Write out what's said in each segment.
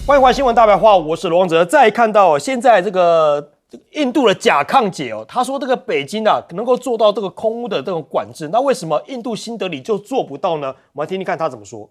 欢迎回来新闻大白话，我是罗旺哲。再看到现在这个印度的甲亢姐哦，她说这个北京啊能够做到这个空污的这种管制，那为什么印度新德里就做不到呢？我们来听听看她怎么说。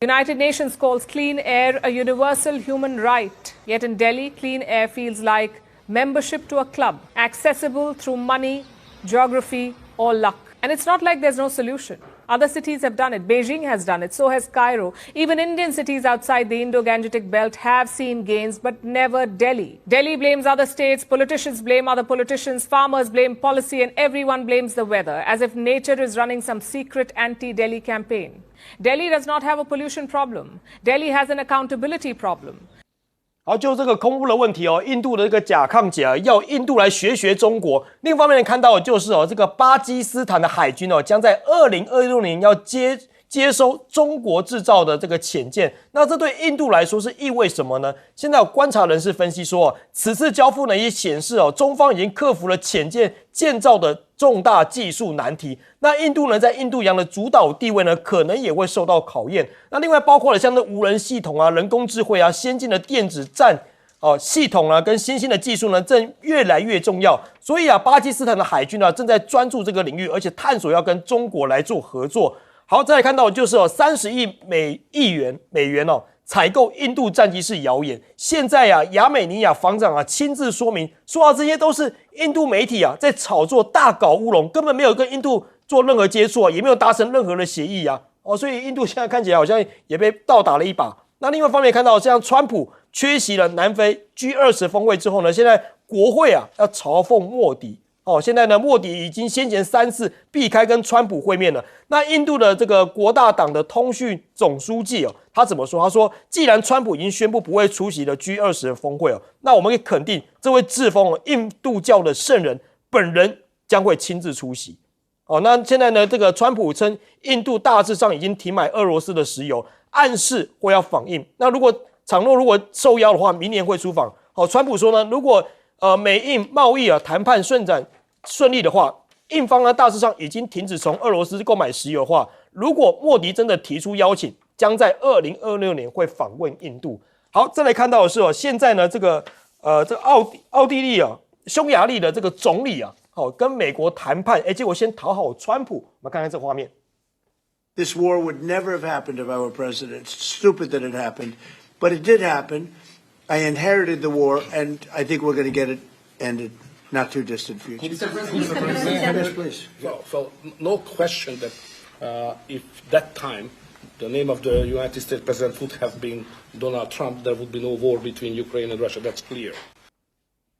United Nations calls clean air a universal human right. Yet in Delhi, clean air feels like membership to a club, accessible through money, geography, or luck. And it's not like there's no solution. Other cities have done it. Beijing has done it. So has Cairo. Even Indian cities outside the Indo-Gangetic belt have seen gains, but never Delhi. Delhi blames other states, politicians blame other politicians, farmers blame policy, and everyone blames the weather, as if nature is running some secret anti-Delhi campaign. Delhi does not have a pollution problem. Delhi has an accountability problem. 好，就这个空污的问题哦，印度的这个甲亢姐啊，要印度来学中国。另一方面看到的就是哦，这个巴基斯坦的海军哦，将在2026年要接收中国制造的这个潜舰。那这对印度来说是意味什么呢？现在有观察人士分析说哦，此次交付呢也显示哦，中方已经克服了潜舰建造的重大技术难题。那印度呢，在印度洋的主导地位呢，可能也会受到考验。那另外包括了像是无人系统啊、人工智慧啊、先进的电子战系统啊，跟新兴的技术呢，正越来越重要。所以啊，巴基斯坦的海军呢，正在专注这个领域，而且探索要跟中国来做合作。好，再来看到的就是30亿美元哦，采购印度战机是谣言。现在啊，亚美尼亚防长啊亲自说明，说这些都是印度媒体啊在炒作、大搞乌龙，根本没有跟印度做任何接触啊，也没有达成任何的协议啊。所以印度现在看起来好像也被倒打了一把。那另外一方面看到，像川普缺席了南非 G20 峰会之后呢，现在国会啊要嘲讽莫迪。现在呢，莫迪已经先前3次避开跟川普会面了。那印度的这个国大党的通讯总书记他怎么说？他说，既然川普已经宣布不会出席的 G20 的峰会那我们可以肯定，这位自封印度教的圣人本人将会亲自出席。那现在呢，这个川普称印度大致上已经停买俄罗斯的石油，暗示会要访印。那倘若如果受邀的话，明年会出访。川普说呢，如果美印贸易谈判顺利的话，印方呢大致上已经停止从俄罗斯购买石油的话，如果莫迪真的提出邀请，将在2026年会访问印度。好，再来看到的是现在呢这个奥地利匈牙利的这个总理跟美国谈判，结果先讨好川普。我们看看这个画面。This war would never have happened if I were president. It's stupid that it happened, but it did happen. I inherited the war, and I think we're going to get it ended not too distant future. Yes, please. So no question that if that time the name of the United States president would have been Donald Trump, there would be no war between Ukraine and Russia. That's clear.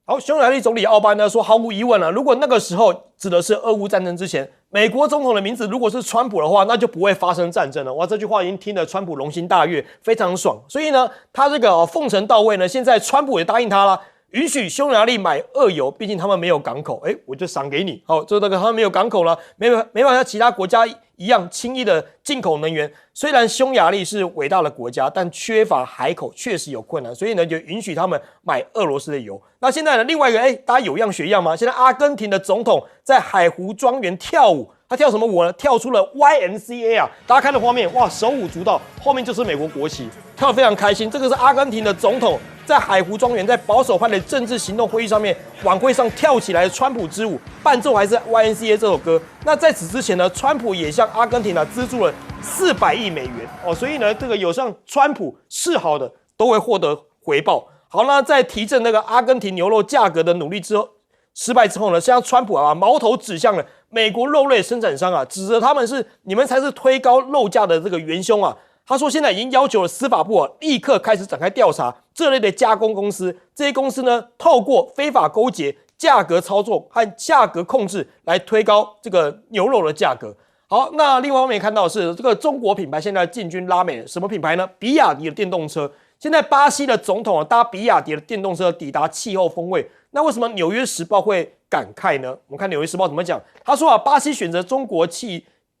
好，匈牙利总理奥班呢说，毫无疑问如果那个时候指的是俄乌战争之前，美国总统的名字如果是川普的话，那就不会发生战争了。哇，这句话已经听得川普龙心大悦，非常爽。所以呢，他这个奉承到位呢，现在川普也答应他了，允许匈牙利买俄油，毕竟他们没有港口，我就赏给你。就那个他们没有港口了，没办法像其他国家一样轻易的进口能源。虽然匈牙利是伟大的国家，但缺乏海口确实有困难，所以呢就允许他们买俄罗斯的油。那现在呢，另外一个大家有样学样吗？现在阿根廷的总统在海湖庄园跳舞，他跳什么舞呢？跳出了 YMCA 大家看的画面，哇，手舞足蹈，后面就是美国国旗，跳得非常开心。这个是阿根廷的总统在海湖庄园在保守派的政治行动会议上面晚会上跳起来的川普之舞，伴奏还是 YMCA 这首歌。那在此之前呢，川普也向阿根廷资助了400亿美元所以呢，这个有向川普示好的都会获得回报。好，那在提振那个阿根廷牛肉价格的努力之后失败之后呢，现在川普矛头指向了美国肉类生产商指责他们是你们才是推高肉价的这个元凶他说现在已经要求了司法部立刻开始展开调查这类的加工公司，这些公司呢透过非法勾结、价格操纵和价格控制来推高这个牛肉的价格。好，那另外一方面看到的是这个中国品牌现在进军拉美，什么品牌呢？比亚迪的电动车。现在巴西的总统搭比亚迪的电动车抵达气候峰会，那为什么《纽约时报》会感慨呢？我们看《纽约时报》怎么讲，他说巴西选择中国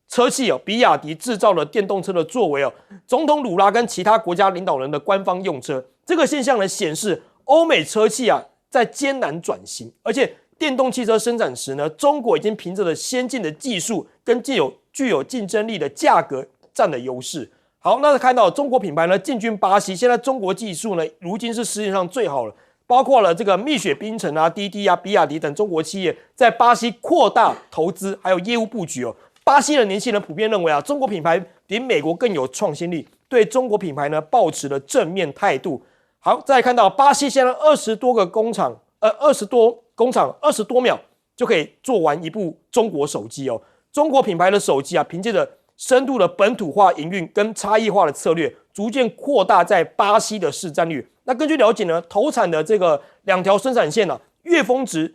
车企比亚迪制造了电动车的作为总统鲁拉跟其他国家领导人的官方用车。这个现象呢显示欧美车企在艰难转型，而且电动汽车生产时呢，中国已经凭着先进的技术跟具有竞争力的价格占了优势。好，那看到中国品牌呢进军巴西，现在中国技术呢如今是世界上最好了，包括了这个蜜雪冰城啊、滴滴啊、比亚迪等中国企业在巴西扩大投资还有业务布局哦。巴西的年轻人普遍认为啊，中国品牌比美国更有创新力，对中国品牌呢抱持了正面态度。好，再来看到巴西现在20多工厂20多秒就可以做完一部中国手机哦。中国品牌的手机啊，凭借着深度的本土化营运跟差异化的策略，逐渐扩大在巴西的市占率。那根据了解呢，投产的这个2条生产线月峰值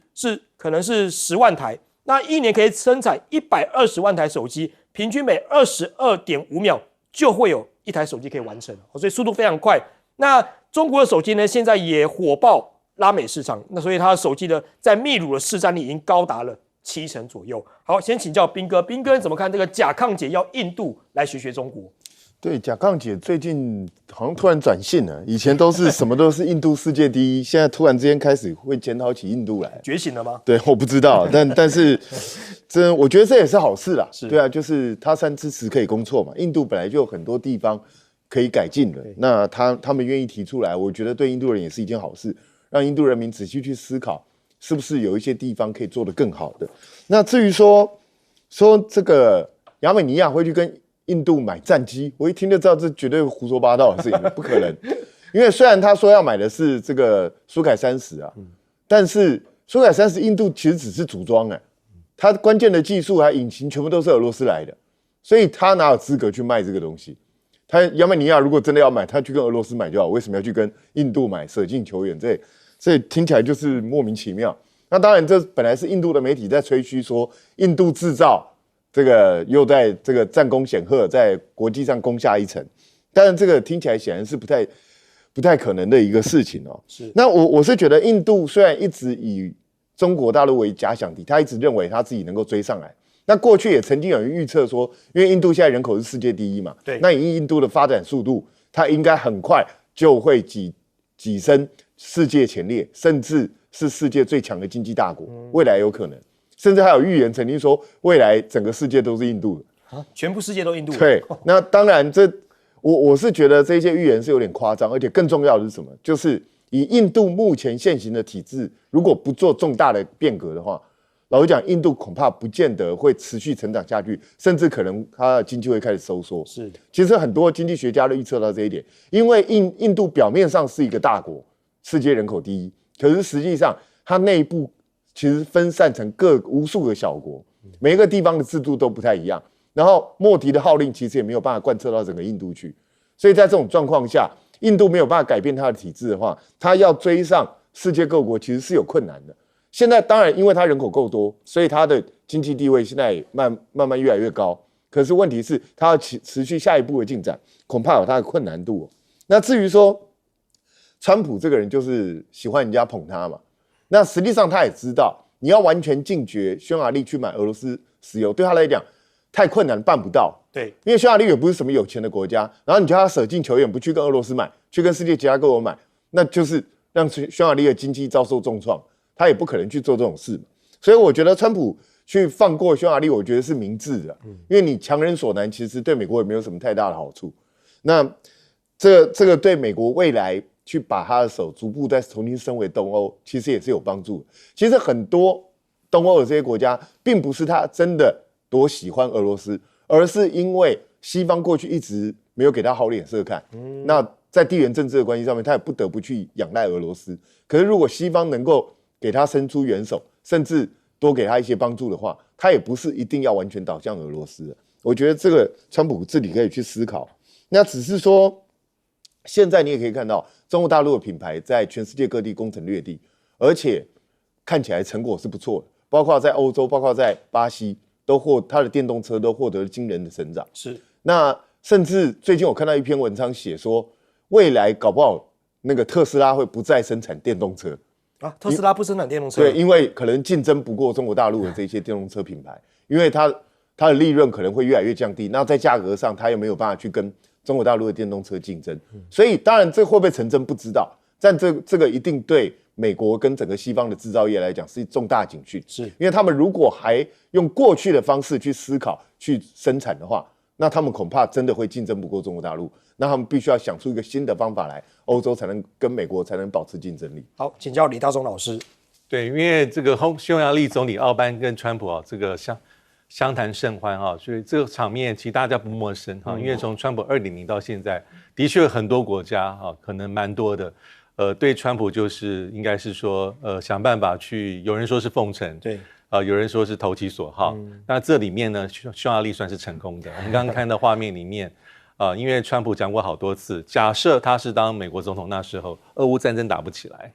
可能是10万台，那一年可以生产120万台手机，平均每22.5秒就会有一台手机可以完成，所以速度非常快。那中国的手机呢，现在也火爆拉美市场，那所以它的手机呢，在秘鲁的市占率已经高达了70%左右。好，先请教彬哥，彬哥你怎么看这个甲亢解要印度来学中国？对，甲亢解最近好像突然转性了，以前都是什么都是印度世界第一，现在突然之间开始会检讨起印度来，觉醒了吗？对，我不知道，但是我觉得这也是好事啦。对啊，就是他山之石可以攻错嘛，印度本来就有很多地方可以改进的，那他们愿意提出来，我觉得对印度人也是一件好事，让印度人民仔细去思考，是不是有一些地方可以做得更好的。那至于说这个亚美尼亚会去跟印度买战机，我一听就知道这绝对胡说八道的事情，不可能。因为虽然他说要买的是这个苏凯30啊，但是苏凯30印度其实只是组装它关键的技术还引擎全部都是俄罗斯来的，所以他哪有资格去卖这个东西？他亚美尼亚如果真的要买，他去跟俄罗斯买就好，为什么要去跟印度买？舍近求远，这听起来就是莫名其妙。那当然，这本来是印度的媒体在吹嘘说印度制造。这个又在这个战功显赫，在国际上攻下一城，但是这个听起来显然是不太可能的一个事情哦。是，那我是觉得印度虽然一直以中国大陆为假想敌，他一直认为他自己能够追上来。那过去也曾经有人预测说，因为印度现在人口是世界第一嘛，对，那以印度的发展速度，它应该很快就会跻身世界前列，甚至是世界最强的经济大国，未来有可能。甚至还有预言曾经说，未来整个世界都是印度的，全部世界都印度的。对，那当然我是觉得这些预言是有点夸张，而且更重要的是什么？就是以印度目前现行的体制，如果不做重大的变革的话，老实讲，印度恐怕不见得会持续成长下去，甚至可能它的经济会开始收缩。是，其实很多经济学家都预测到这一点，因为印度表面上是一个大国，世界人口第一，可是实际上它内部其实分散成无数个小国，每一个地方的制度都不太一样。然后莫迪的号令其实也没有办法贯彻到整个印度去，所以在这种状况下，印度没有办法改变它的体制的话，它要追上世界各国其实是有困难的。现在当然因为它人口够多，所以它的经济地位现在也慢慢越来越高。可是问题是，它要持续下一步的进展，恐怕有它的困难度。那至于说，川普这个人就是喜欢人家捧他嘛。那实际上他也知道，你要完全禁绝匈牙利去买俄罗斯石油，对他来讲太困难，办不到。对，因为匈牙利也不是什么有钱的国家，然后你叫他舍近求远，不去跟俄罗斯买，去跟世界其他各国买，那就是让匈牙利的经济遭受重创，他也不可能去做这种事。所以我觉得川普去放过匈牙利，我觉得是明智的，因为你强人所难，其实对美国也没有什么太大的好处。那这个对美国未来去把他的手逐步再重新升为东欧，其实也是有帮助的。其实很多东欧的这些国家，并不是他真的多喜欢俄罗斯，而是因为西方过去一直没有给他好脸色看。那在地缘政治的关系上面，他也不得不去仰赖俄罗斯。可是如果西方能够给他伸出援手，甚至多给他一些帮助的话，他也不是一定要完全倒向俄罗斯的。我觉得这个川普自己可以去思考。那只是说，现在你也可以看到，中国大陆的品牌在全世界各地攻城略地，而且看起来成果是不错的，包括在欧洲，包括在巴西，它的电动车都获得了惊人的成长。是，那甚至最近我看到一篇文章写说，未来搞不好那个特斯拉会不再生产电动车啊，特斯拉不生产电动车，对，因为可能竞争不过中国大陆的这些电动车品牌，因为它的利润可能会越来越降低，那在价格上它又没有办法去跟中国大陆的电动车竞争，所以当然这会不会成真不知道，但这个一定对美国跟整个西方的制造业来讲是重大警讯，是因为他们如果还用过去的方式去思考去生产的话，那他们恐怕真的会竞争不过中国大陆，那他们必须要想出一个新的方法来，欧洲才能跟美国才能保持竞争力。好，请教李大中老师。对，因为这个匈牙利总理奥班跟川普啊，这个相谈甚欢哈，所以这个场面其实大家不陌生哈，因为从川普2.0到现在，的确很多国家哈，可能蛮多的，对川普就是应该是说想办法去，有人说是奉承，对。有人说是投其所好，那这里面呢，匈牙利算是成功的。我们刚刚看到画面里面，因为川普讲过好多次，假设他是当美国总统那时候，俄乌战争打不起来，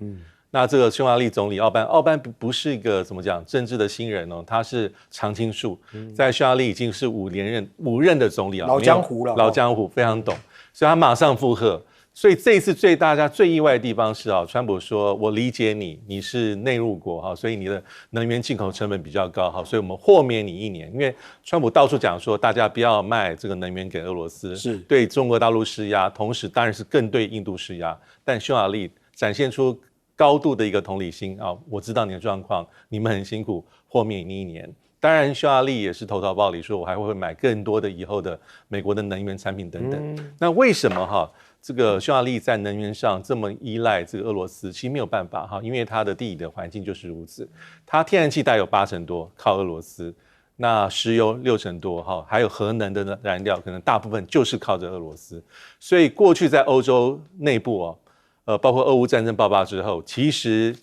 那这个匈牙利总理奥班不是一个怎么讲政治的新人哦，他是常青树，在匈牙利已经是5任的总理啊，老江湖了，老江湖非常懂，所以他马上附和。所以这一次大家最意外的地方是啊，川普说我理解你是内陆国哈，所以你的能源进口成本比较高哈，所以我们豁免你1年，因为川普到处讲说大家不要卖这个能源给俄罗斯，是对中国大陆施压，同时当然是更对印度施压，但匈牙利展现出高度的一个同理心啊，我知道你的状况，你们很辛苦，豁免你1年。当然，匈牙利也是投桃报李，说我还会买更多的以后的美国的能源产品等等。那为什么哈这个匈牙利在能源上这么依赖这个俄罗斯？其实没有办法哈，因为它的地理的环境就是如此。它天然气大概有80%多靠俄罗斯，那石油60%多哈，还有核能的燃料可能大部分就是靠着俄罗斯。所以过去在欧洲内部包括俄乌战争爆发之后，其实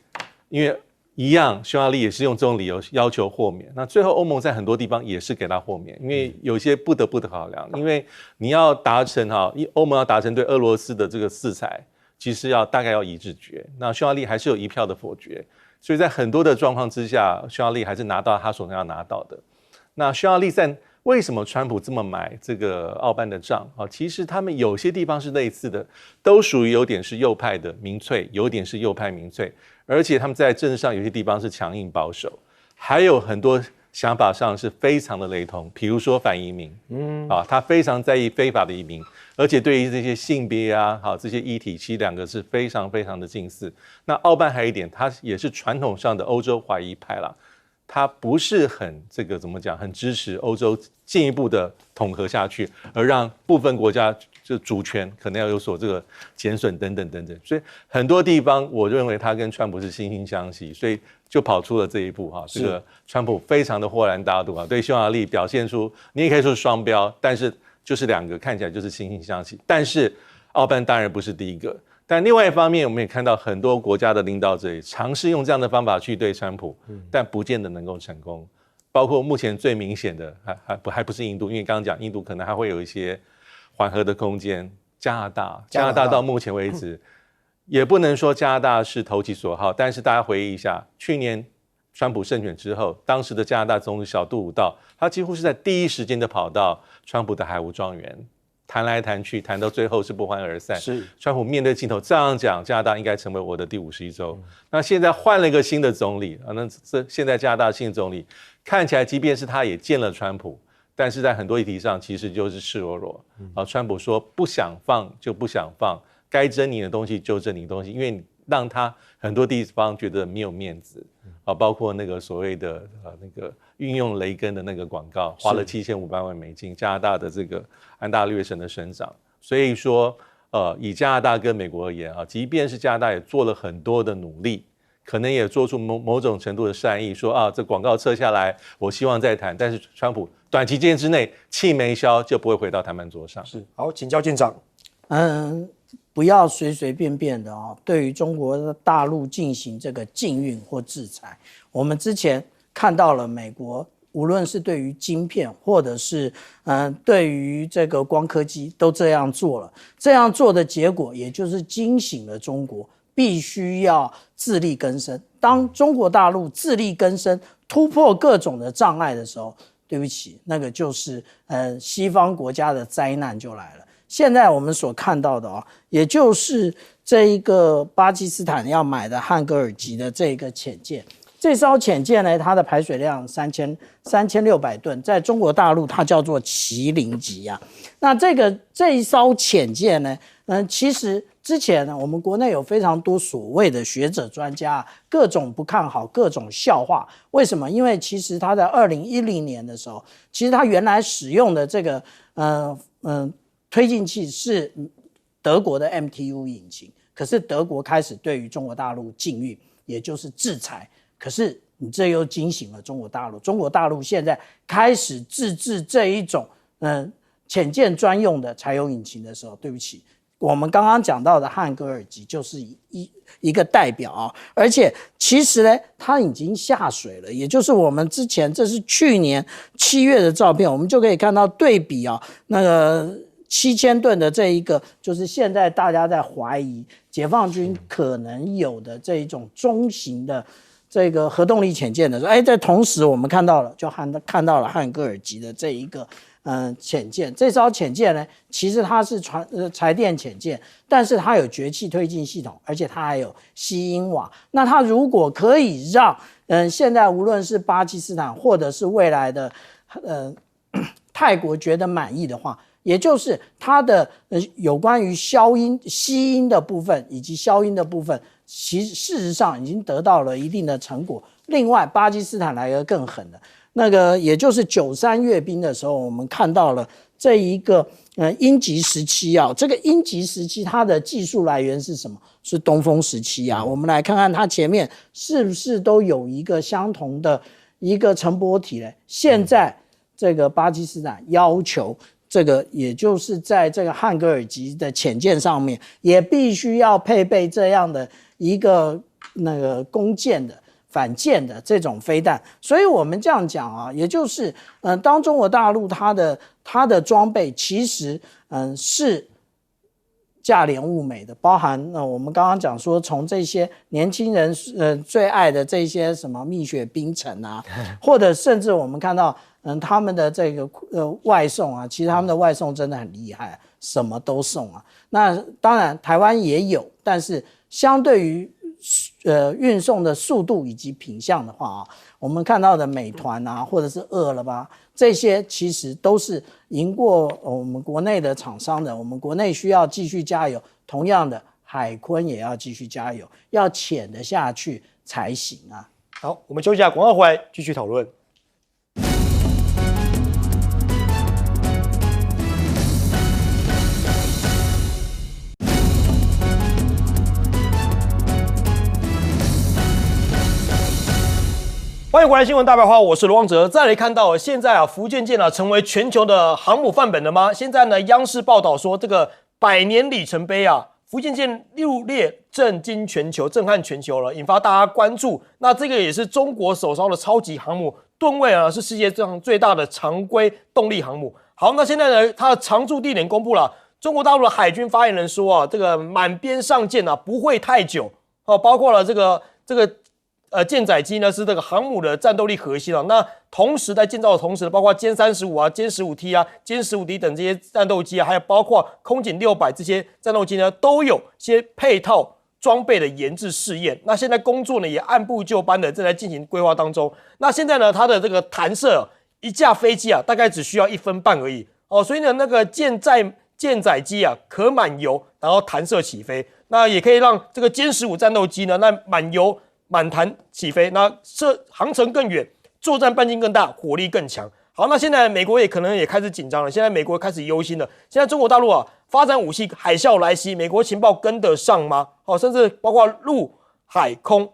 因为一样，匈牙利也是用这种理由要求豁免。那最后欧盟在很多地方也是给他豁免，因为有些不得不的考量，因为你要达成欧盟要达成对俄罗斯的这个制裁，其实大概要一致决。那匈牙利还是有1票的否决，所以在很多的状况之下，匈牙利还是拿到他所要拿到的。那匈牙利在为什么川普这么买这个奥班的账啊？其实他们有些地方是类似的，都属于有点是右派的民粹，有点是右派民粹，而且他们在政治上有些地方是强硬保守，还有很多想法上是非常的雷同。比如说反移民，他非常在意非法的移民，而且对于这些性别这些议题，其实2个是非常非常的近似。那奥班还有一点，他也是传统上的欧洲怀疑派啦。他不是很很支持欧洲进一步的统合下去，而让部分国家就主权可能要有所这个减损等等等等，所以很多地方我认为他跟川普是惺惺相惜，所以就跑出了这一步这个川普非常的豁然大度对匈牙利表现出，你也可以说是双标，但是就是2个看起来就是惺惺相惜，但是奥班当然不是第一个。但另外一方面，我们也看到很多国家的领导者也尝试用这样的方法去对川普，但不见得能够成功。包括目前最明显的还不是印度，因为刚刚讲印度可能还会有一些缓和的空间。加拿大到目前为止，也不能说加拿大是投其所好，但是大家回忆一下，去年川普胜选之后，当时的加拿大总理小杜伍道，他几乎是在第一时间就跑到川普的海湖庄园。谈来谈去，谈到最后是不欢而散。是川普面对镜头这样讲，加拿大应该成为我的第51州。那现在换了一个新的总理那现在加拿大新的总理看起来，即便是他也见了川普，但是在很多议题上其实就是赤裸裸。川普说不想放就不想放，该争你的东西就争你的东西，因为你让他很多地方觉得没有面子。包括那个所谓的那个运用雷根的那个广告，花了7500万美金，加拿大的这个安大略省的省长。所以说，以加拿大跟美国而言即便是加拿大也做了很多的努力，可能也做出某种程度的善意，说这广告撤下来，我希望再谈。但是川普短期间之内气没消，就不会回到谈判桌上。是好，请教舰长。不要随随便便的对于中国大陆进行这个禁运或制裁。我们之前看到了美国，无论是对于晶片，或者是对于这个光刻机，都这样做了。这样做的结果，也就是惊醒了中国，必须要自力更生。当中国大陆自力更生，突破各种的障碍的时候，对不起，那个就是西方国家的灾难就来了。现在我们所看到的也就是这一个巴基斯坦要买的汉格尔级的这个潜舰。这艘潜舰呢，它的排水量3600吨，在中国大陆它叫做麒麟级那这一艘潜舰呢，其实之前呢，我们国内有非常多所谓的学者专家，各种不看好，各种笑话。为什么？因为其实他在2010年的时候，其实他原来使用的这个推进器是德国的 MTU 引擎，可是德国开始对于中国大陆禁运，也就是制裁。可是你这又惊醒了中国大陆，中国大陆现在开始自制这一种潜舰专用的柴油引擎的时候，对不起，我们刚刚讲到的汉格尔级就是一个代表啊，而且其实呢，它已经下水了，也就是我们之前这是去年7月的照片，我们就可以看到对比啊，那个7000吨的这一个，就是现在大家在怀疑解放军可能有的这一种中型的这个核动力潜舰的时候，在同时我们看到了，看到了汉格尔级的这一个潜舰。这艘潜舰呢，其实它是柴电潜舰，但是它有绝气推进系统，而且它还有吸音瓦。那它如果可以让现在无论是巴基斯坦或者是未来的泰国觉得满意的话，也就是它的有关于吸音的部分以及消音的部分，其实事实上已经得到了一定的成果。另外，巴基斯坦来个更狠的，那个也就是93阅兵的时候，我们看到了这一个鹰击17啊，这个鹰击17它的技术来源是什么？是东风17啊。我们来看看它前面是不是都有一个相同的一个乘波体呢？现在这个巴基斯坦要求这个，也就是在这个汉格尔级的潜舰上面，也必须要配备这样的一个那个攻舰的反舰的这种飞弹。所以我们这样讲啊，也就是当中国大陆它的装备其实是价廉物美的，包含我们刚刚讲说，从这些年轻人最爱的这些什么蜜雪冰城啊，或者甚至我们看到他们的这个外送啊，其实他们的外送真的很厉害，什么都送啊。那当然台湾也有，但是相对于运送的速度以及品相的话啊，我们看到的美团啊，或者是饿了吧，这些其实都是赢过我们国内的厂商的。我们国内需要继续加油，同样的海鲲也要继续加油，要潜得下去才行啊。好，我们休息一下，广告回来继续讨论。欢迎回来，新闻大白话，我是罗旺哲。再来看到现在福建舰成为全球的航母范本了吗？现在呢，央视报道说这个100年里程碑福建舰入列震惊全球，震撼全球了，引发大家关注。那这个也是中国首艘的超级航母，吨位是世界上最大的常规动力航母。好，那现在呢，它的常驻地点公布了。中国大陆的海军发言人说这个满编上舰不会太久包括了这个舰载机呢是这个航母的战斗力核心那同时在建造的同时，包括歼35歼15T歼15D 等这些战斗机还有包括空警600这些战斗机呢，都有些配套装备的研制试验。那现在工作呢也按部就班的正在进行规划当中。那现在呢，它的这个弹射一架飞机大概只需要1分半而已所以呢，那个舰载机可满油，然后弹射起飞，那也可以让这个歼15战斗机呢，那满油满弹起飞，那航程更远，作战半径更大，火力更强。好，那现在美国也可能也开始紧张了，现在美国开始忧心了。现在中国大陆发展武器，海啸来袭，美国情报跟得上吗？甚至包括陆海空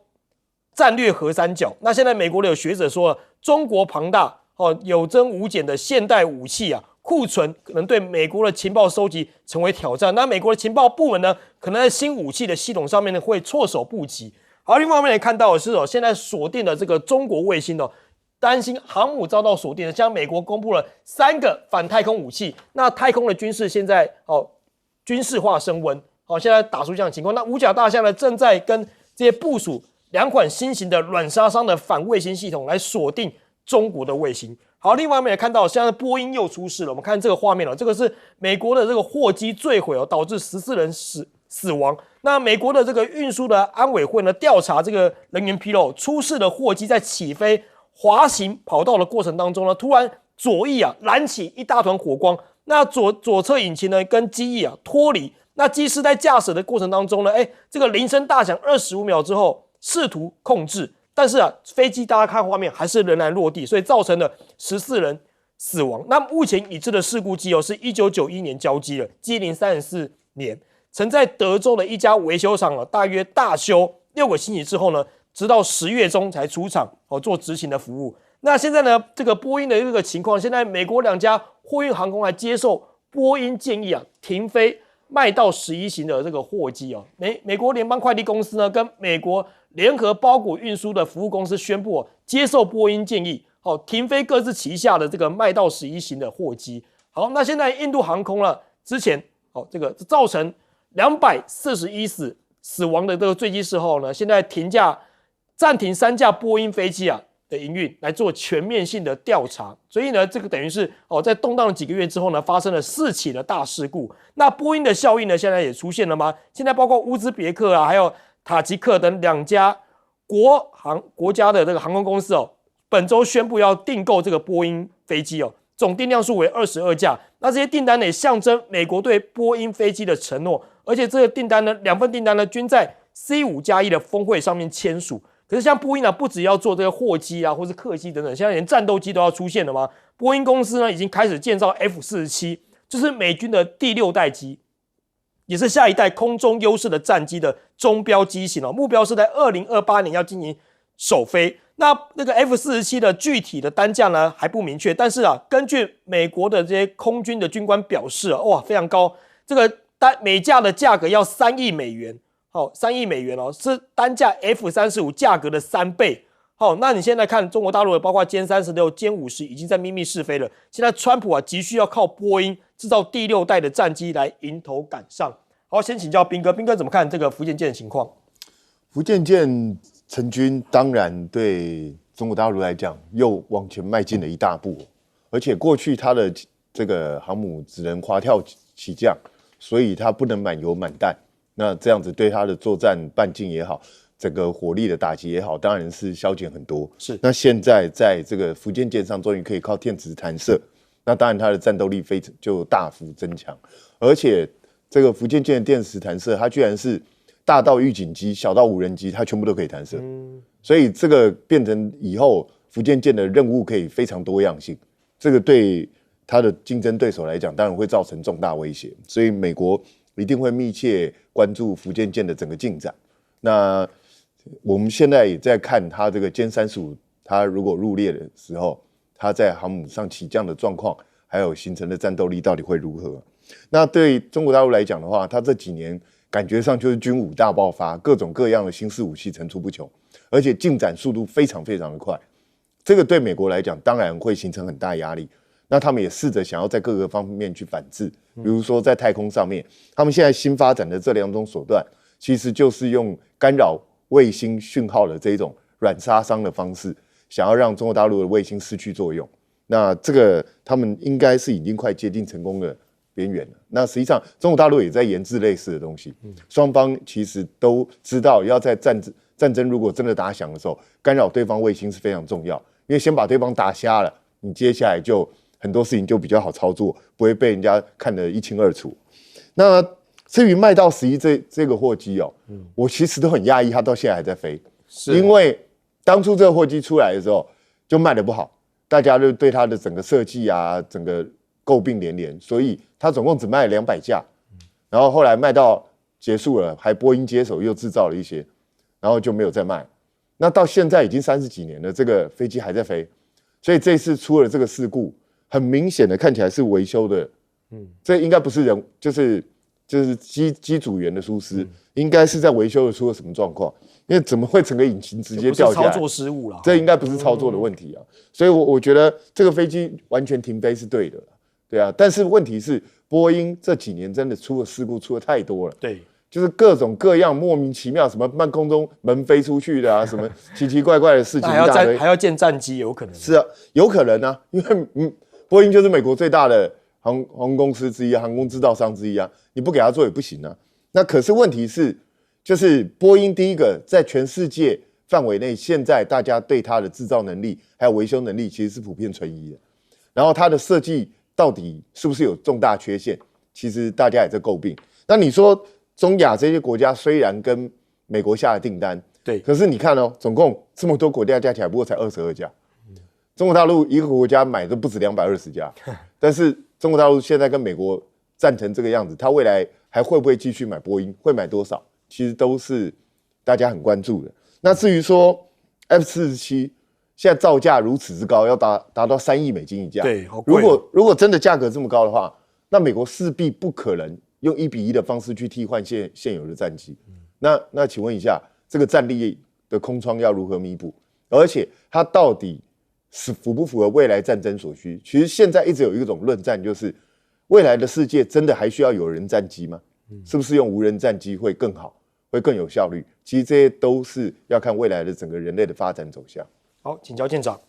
战略核三角。那现在美国的有学者说了，中国庞大有增无减的现代武器库存可能对美国的情报收集成为挑战。那美国的情报部门呢，可能在新武器的系统上面呢会措手不及。好，另外一方面也看到的是现在锁定了这个中国卫星担心航母遭到锁定的，像美国公布了3个反太空武器，那太空的军事现在军事化升温，现在打出这样的情况。那五角大厦呢正在跟这些部署2款新型的软杀伤的反卫星系统来锁定中国的卫星。好，另外一方面也看到现在波音又出事了，我们看这个画面这个是美国的这个货机坠毁导致14人死亡。那美国的这个运输的安委会呢调查这个人员纰漏，出事的货机在起飞滑行跑道的过程当中呢，突然左翼燃起一大团火光，那左侧引擎呢跟机翼脱离，那机师在驾驶的过程当中呢，这个铃声大响25秒之后，试图控制，但是飞机大家看画面还是仍然落地，所以造成了14人死亡。那目前已知的事故机是1991年交机了，机龄34年，曾在德州的一家维修厂大约大修6个星期之后呢，直到10月中才出厂做执行的服务。那现在呢，这个波音的这个情况，现在美国2家货运航空还接受波音建议停飞麦道11型的这个货机美国联邦快递公司呢跟美国联合包裹运输的服务公司宣布接受波音建议停飞各自旗下的这个麦道11型的货机。好，那现在印度航空呢之前这个造成241死亡的这个坠机事后呢，现在暂停3架波音飞机的营运来做全面性的调查，所以呢，这个等于是在动荡了几个月之后呢，发生了4起的大事故。那波音的效应呢，现在也出现了吗？现在包括乌兹别克还有塔吉克等2家国家的这个航空公司本周宣布要订购这个波音飞机总订量数为22架。那这些订单也象征美国对波音飞机的承诺，而且这个订单呢，2份订单呢均在 C5+1 的峰会上面签署。可是像波音不只要做这个货机或是客机等等，现在连战斗机都要出现了吗？波音公司呢已经开始建造 F-47，就是美军的第6代机，也是下一代空中优势的战机的中标机型目标是在2028年要进行首飞。那个 F-47的具体的单价呢还不明确，但是根据美国的这些空军的军官表示哇，非常高，这个每架的价格要3亿美元。3亿美元是单价 F-35价格的3倍。那你现在看中国大陆的包括歼36、歼50已经在秘密试飞了。现在川普急需要靠波音制造第6代的战机来迎头赶上。好，先请教彬哥，彬哥怎么看这个福建舰的情况？福建舰成军当然对中国大陆来讲又往前迈进了一大步，而且过去它的这个航母只能滑跳起降，所以它不能满油满弹。那这样子对它的作战半径也好，整个火力的打击也好，当然是削减很多。是。那现在在这个福建舰上，终于可以靠电磁弹射，那当然它的战斗力就大幅增强。而且这个福建舰的电磁弹射，它居然是大到预警机、小到无人机，它全部都可以弹射。所以这个变成以后福建舰的任务可以非常多样性。这个对它的竞争对手来讲，当然会造成重大威胁。所以美国一定会密切关注福建舰的整个进展。那我们现在也在看它这个歼35，它如果入列的时候，它在航母上起降的状况，还有形成的战斗力到底会如何？那对中国大陆来讲的话，它这几年感觉上就是军武大爆发，各种各样的新式武器层出不穷，而且进展速度非常非常的快。这个对美国来讲，当然会形成很大压力。那他们也试着想要在各个方面去反制，比如说在太空上面，他们现在新发展的这2种手段，其实就是用干扰卫星讯号的这种软杀伤的方式，想要让中国大陆的卫星失去作用。那这个他们应该是已经快接近成功的边缘了。那实际上中国大陆也在研制类似的东西，双方其实都知道要在战争如果真的打响的时候，干扰对方卫星是非常重要，因为先把对方打瞎了，你接下来就很多事情就比较好操作，不会被人家看得一清二楚。那至于麦道11这个货机我其实都很讶异，它到现在还在飞，因为当初这个货机出来的时候就卖得不好，大家就对它的整个设计整个诟病连连，所以它总共只卖了200架，然后后来卖到结束了，还波音接手又制造了一些，然后就没有再卖。那到现在已经30几年了，这个飞机还在飞，所以这次出了这个事故，很明显的看起来是维修的，这应该不是人，就是机组员的疏失，应该是在维修的出了什么状况，因为怎么会整个引擎直接掉下来？操作失误了，这应该不是操作的问题所以我觉得这个飞机完全停飞是对的，对啊。但是问题是，波音这几年真的出了事故出的太多了，对，就是各种各样莫名其妙，什么半空中门飞出去的什么奇奇怪怪的事情，还要建战机，有可能是有可能因为波音就是美国最大的航空公司之一，航空制造商之一你不给他做也不行那可是问题是，就是波音第一个在全世界范围内，现在大家对它的制造能力还有维修能力其实是普遍存疑的。然后它的设计到底是不是有重大缺陷，其实大家也在诟病。那你说中亚这些国家虽然跟美国下了订单，对，可是你看哦，总共这么多国家加起来不过才22家，中国大陆一个国家买都不止220家，但是中国大陆现在跟美国战成这个样子，它未来还会不会继续买波音？会买多少？其实都是大家很关注的。那至于说 F-47现在造价如此之高，要达到3亿美金一架，对，好贵如果真的价格这么高的话，那美国势必不可能用1:1的方式去替换现有的战机。那请问一下，这个战力的空窗要如何弥补？而且它到底是符不符合未来战争所需？其实现在一直有一种论战，就是未来的世界真的还需要有人战机吗？是不是用无人战机会更好，会更有效率？其实这些都是要看未来的整个人类的发展走向。好，请教舰长。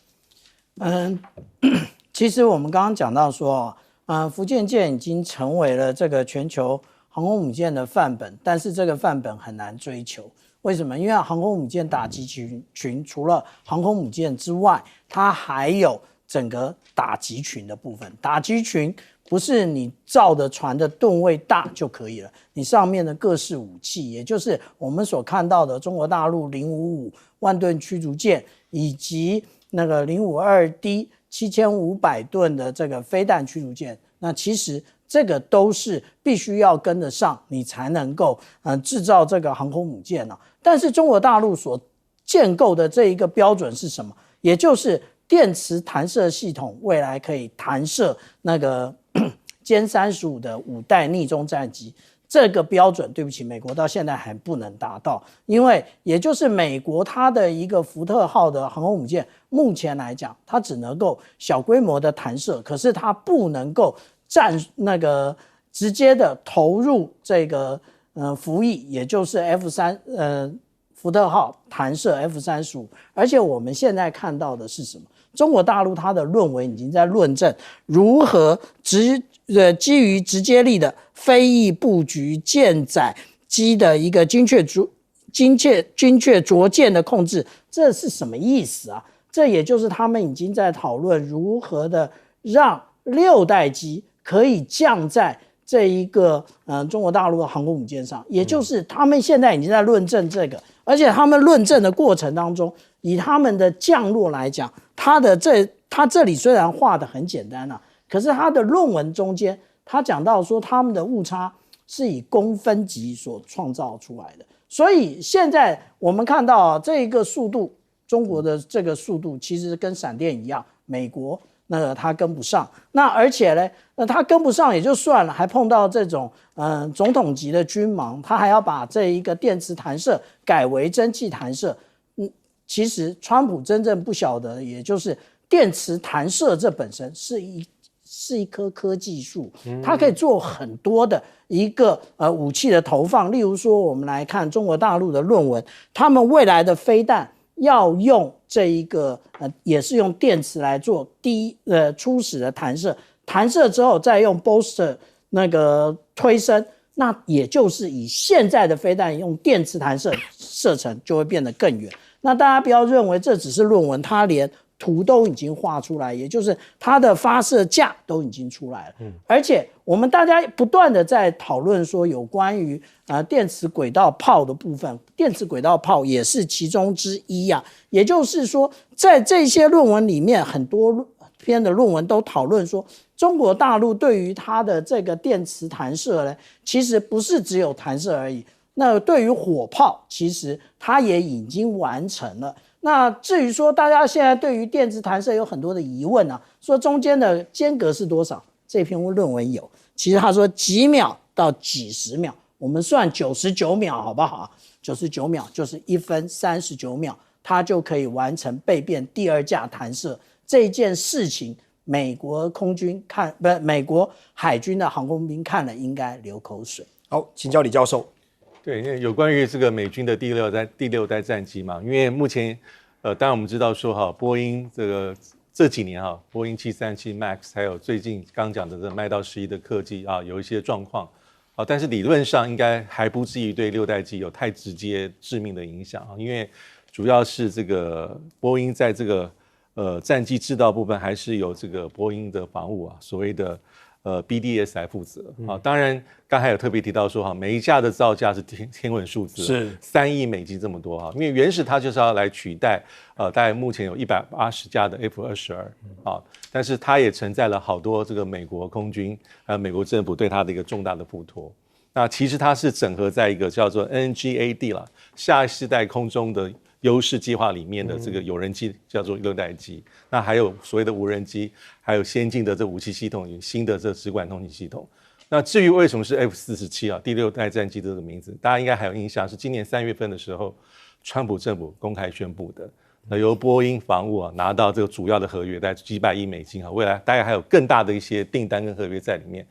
其实我们刚刚讲到说，福建舰已经成为了这个全球航空母舰的范本，但是这个范本很难追求。为什么？因为航空母舰打击群除了航空母舰之外，它还有整个打击群的部分。打击群不是你造的船的吨位大就可以了，你上面的各式武器，也就是我们所看到的中国大陆055万吨驱逐舰，以及那个052D 7500吨的这个飞弹驱逐舰，那其实这个都是必须要跟得上，你才能够制造这个航空母舰啊。但是中国大陆所建构的这一个标准是什么？也就是电磁弹射系统未来可以弹射那个歼35的5代逆中战机。这个标准，对不起，美国到现在还不能达到，因为也就是美国它的一个福特号的航空母舰，目前来讲，它只能够小规模的弹射，可是它不能够直接的投入这个服役，也就是福特号弹射 F-35，而且我们现在看到的是什么？中国大陆它的论文已经在论证如何基于直接力的飞翼布局舰载机的一个精确着舰的控制，这是什么意思啊？这也就是他们已经在讨论如何的让6代机可以降在这一个中国大陆的航空母舰上，也就是他们现在已经在论证这个，而且他们论证的过程当中，以他们的降落来讲，他这里虽然画的很简单啊，可是他的论文中间，他讲到说他们的误差是以公分级所创造出来的，所以现在我们看到这一个速度，中国的这个速度其实跟闪电一样，美国它跟不上，那而且呢，它跟不上也就算了，还碰到这种总统级的军盲，他还要把这一个电磁弹射改为蒸汽弹射。其实川普真正不晓得，也就是电磁弹射这本身是一颗科技树，它可以做很多的一个武器的投放。例如说，我们来看中国大陆的论文，他们未来的飞弹要用这一个也是用电磁来做初始的弹射，弹射之后再用 booster 那个推升，那也就是以现在的飞弹用电磁弹射射程就会变得更远。那大家不要认为这只是论文，它连图都已经画出来，也就是它的发射架都已经出来了。而且我们大家不断的在讨论说有关于电磁轨道炮的部分，电磁轨道炮也是其中之一啊。也就是说，在这些论文里面，很多篇的论文都讨论说，中国大陆对于它的这个电磁弹射呢，其实不是只有弹射而已。那对于火炮，其实它也已经完成了。那至于说大家现在对于电磁弹射有很多的疑问啊，说中间的间隔是多少？这篇论文有，其实他说几秒到几十秒，我们算99秒好不好？99秒就是1分39秒，它就可以完成备变第2架弹射这件事情。美国美国海军的航空兵看了应该流口水。好，请教李教授。对，有关于这个美军的第六代战机嘛，因为目前当然我们知道说波音这几年波音737 MAX 还有最近刚讲的这麦道11的客机有一些状况但是理论上应该还不至于对6代机有太直接致命的影响因为主要是这个波音在这个战机制造部分还是有这个波音的防务所谓的 BDS 来负责当然刚才有特别提到说每一架的造价是天文数字，是3亿美金这么多因为原始它就是要来取代大概目前有180架的 F-22但是它也承载了好多这个美国空军还有美国政府对它的一个重大的付托。那其实它是整合在一个叫做 NGAD 啦，下一世代空中的优势计划里面的这个有人机叫做6代机，那还有所谓的无人机，还有先进的这武器系统，有新的这直管通信系统。那至于为什么是 F-47第6代战机这个名字，大家应该还有印象，是今年3月份的时候，川普政府公开宣布的。那由波音防务拿到这个主要的合约，大概几百亿美金未来大概还有更大的一些订单跟合约在里面。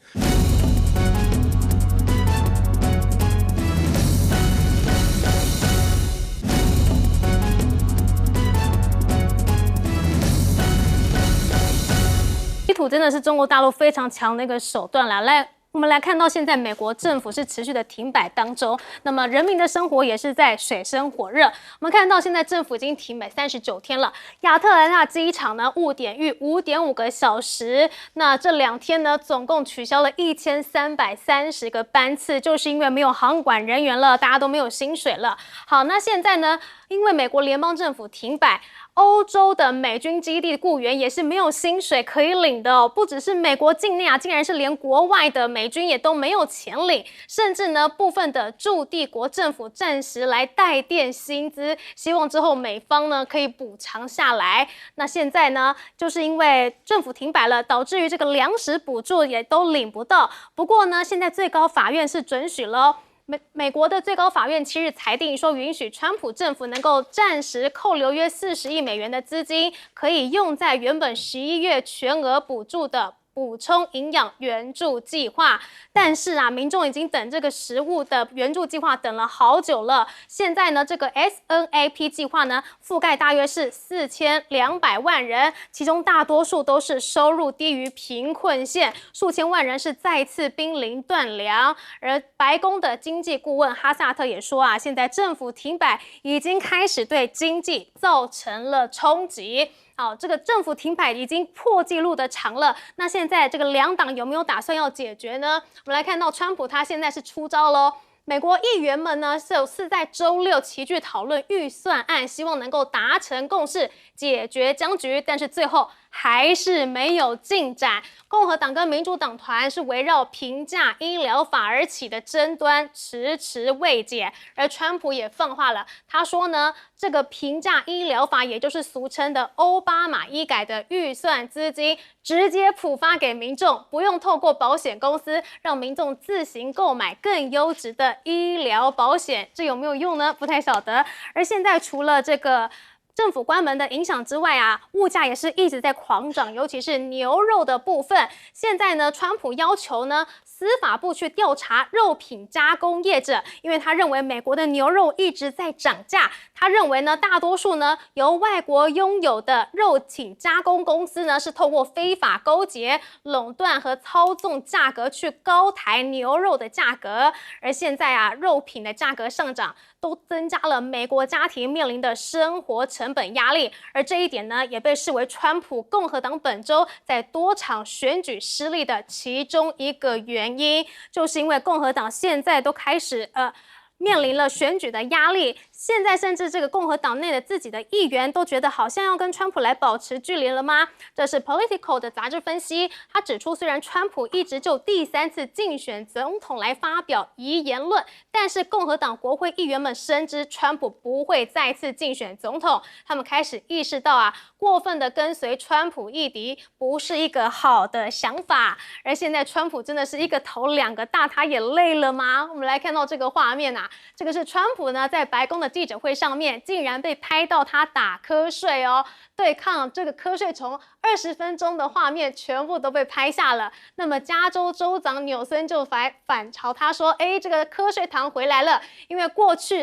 稀土真的是中国大陆非常强的一个手段啦。我们来看到现在美国政府是持续的停摆当中，那么人民的生活也是在水深火热。我们看到现在政府已经停摆39天了，亚特兰大机场呢误点逾5.5个小时，那这2天呢总共取消了1330个班次，就是因为没有航管人员了，大家都没有薪水了。好，那现在呢，因为美国联邦政府停摆，欧洲的美军基地雇员也是没有薪水可以领的不只是美国境内竟然是连国外的美军也都没有钱领，甚至呢部分的驻地国政府暂时来代垫薪资，希望之后美方呢可以补偿下来。那现在呢，就是因为政府停摆了，导致于这个粮食补助也都领不到。不过呢，现在最高法院是准许了美国的最高法院7日裁定说，允许川普政府能够暂时扣留约40亿美元的资金，可以用在原本11月全额补助的补充营养援助计划。但是民众已经等这个食物的援助计划等了好久了。现在呢，这个 SNAP 计划呢，覆盖大约是4200万人，其中大多数都是收入低于贫困线，数千万人是再次濒临断粮。而白宫的经济顾问哈萨特也说现在政府停摆已经开始对经济造成了冲击。这个政府停摆已经破纪录的长了，那现在这个两党有没有打算要解决呢？我们来看到川普他现在是出招咯。美国议员们呢是在周六齐聚讨论预算案，希望能够达成共识，解决僵局，但是最后还是没有进展。共和党跟民主党团是围绕平价医疗法而起的争端迟迟未解，而川普也放话了，他说呢，这个平价医疗法，也就是俗称的奥巴马医改的预算资金，直接普发给民众，不用透过保险公司，让民众自行购买更优质的医疗保险。这有没有用呢？不太晓得。而现在除了这个政府关门的影响之外物价也是一直在狂涨，尤其是牛肉的部分。现在呢，川普要求呢司法部去调查肉品加工业者，因为他认为美国的牛肉一直在涨价。他认为呢，大多数呢由外国拥有的肉品加工公司呢，是透过非法勾结、垄断和操纵价格去高抬牛肉的价格。而现在肉品的价格上涨，都增加了美国家庭面临的生活成本压力。而这一点呢，也被视为川普共和党本周在多场选举失利的其中一个原因，就是因为共和党现在都开始面临了选举的压力。现在甚至这个共和党内的自己的议员都觉得好像要跟川普来保持距离了吗？这是 Politico 的杂志分析，他指出，虽然川普一直就第3次竞选总统来发表遗言论，但是共和党国会议员们深知川普不会再次竞选总统，他们开始意识到过分的跟随川普一敌不是一个好的想法。而现在川普真的是一个头2个大，他也累了吗？我们来看到这个画面这个是川普呢在白宫的记者会上面，竟然被拍到他打瞌睡对抗这个瞌睡虫20分钟的画面全部都被拍下了。那么加州州长纽森就反嘲他说，这个瞌睡糖回来了，因为过去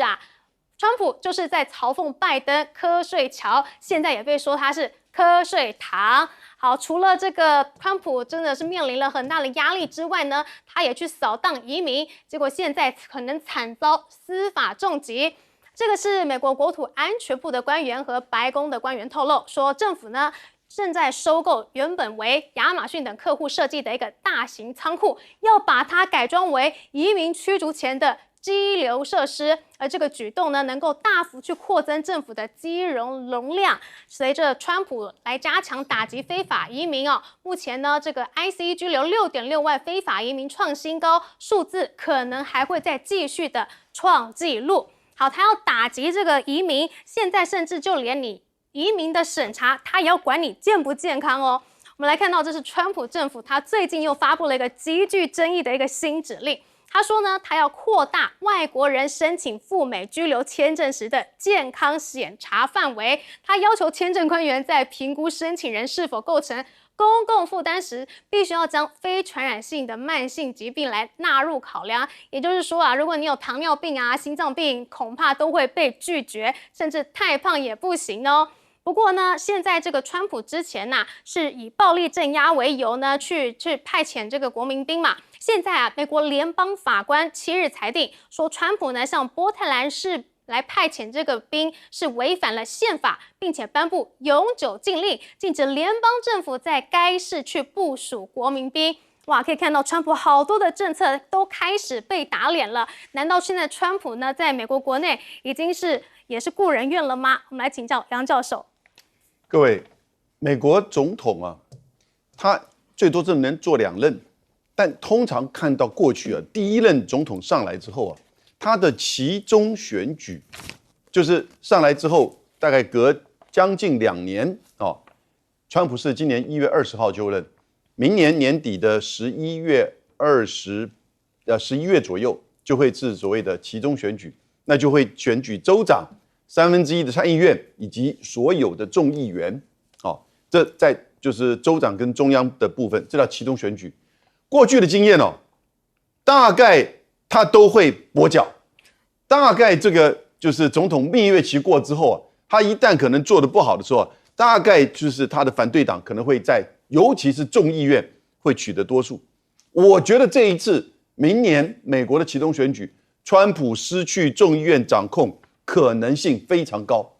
川普就是在嘲讽拜登瞌睡桥，现在也被说他是瞌睡糖。好，除了这个川普真的是面临了很大的压力之外呢，他也去扫荡移民，结果现在可能惨遭司法重击。这个是美国国土安全部的官员和白宫的官员透露说，政府呢正在收购原本为亚马逊等客户设计的一个大型仓库，要把它改装为移民驱逐前的激流设施，而这个举动呢，能够大幅去扩增政府的基容容量。随着川普来加强打击非法移民哦，目前呢，这个 ICE 拘留6.6万非法移民创新高，数字可能还会再继续的创纪录。好，他要打击这个移民，现在甚至就连你移民的审查，他也要管你健不健康哦。我们来看到，这是川普政府，他最近又发布了一个极具争议的一个新指令。他说呢，他要扩大外国人申请赴美居留签证时的健康检查范围。他要求签证官员在评估申请人是否构成公共负担时，必须要将非传染性的慢性疾病来纳入考量。也就是说啊，如果你有糖尿病啊、心脏病，恐怕都会被拒绝，甚至太胖也不行哦。不过呢，现在这个川普之前是以暴力镇压为由呢，去派遣这个国民兵嘛。现在啊，美国联邦法官7日裁定说，川普呢向波特兰市来派遣这个兵是违反了宪法，并且颁布永久禁令，禁止联邦政府在该市去部署国民兵。哇，可以看到川普好多的政策都开始被打脸了。难道现在川普呢，在美国国内已经也是故人怨了吗？我们来请教杨教授。各位，美国总统啊，他最多只能做2任。但通常看到过去啊，第一任总统上来之后啊，他的期中选举，就是上来之后大概隔将近2年哦，川普是今年1月20号就任，明年年底的11月左右就会是所谓的期中选举，那就会选举州长、1/3的参议院以及所有的众议员，哦，这在就是州长跟中央的部分，这叫期中选举。过去的经验哦，大概他都会跛脚，大概这个就是总统蜜月期过之后啊，他一旦可能做得不好的时候，大概就是他的反对党可能会在，尤其是众议院会取得多数。我觉得这一次明年美国的期中选举，川普失去众议院掌控可能性非常高，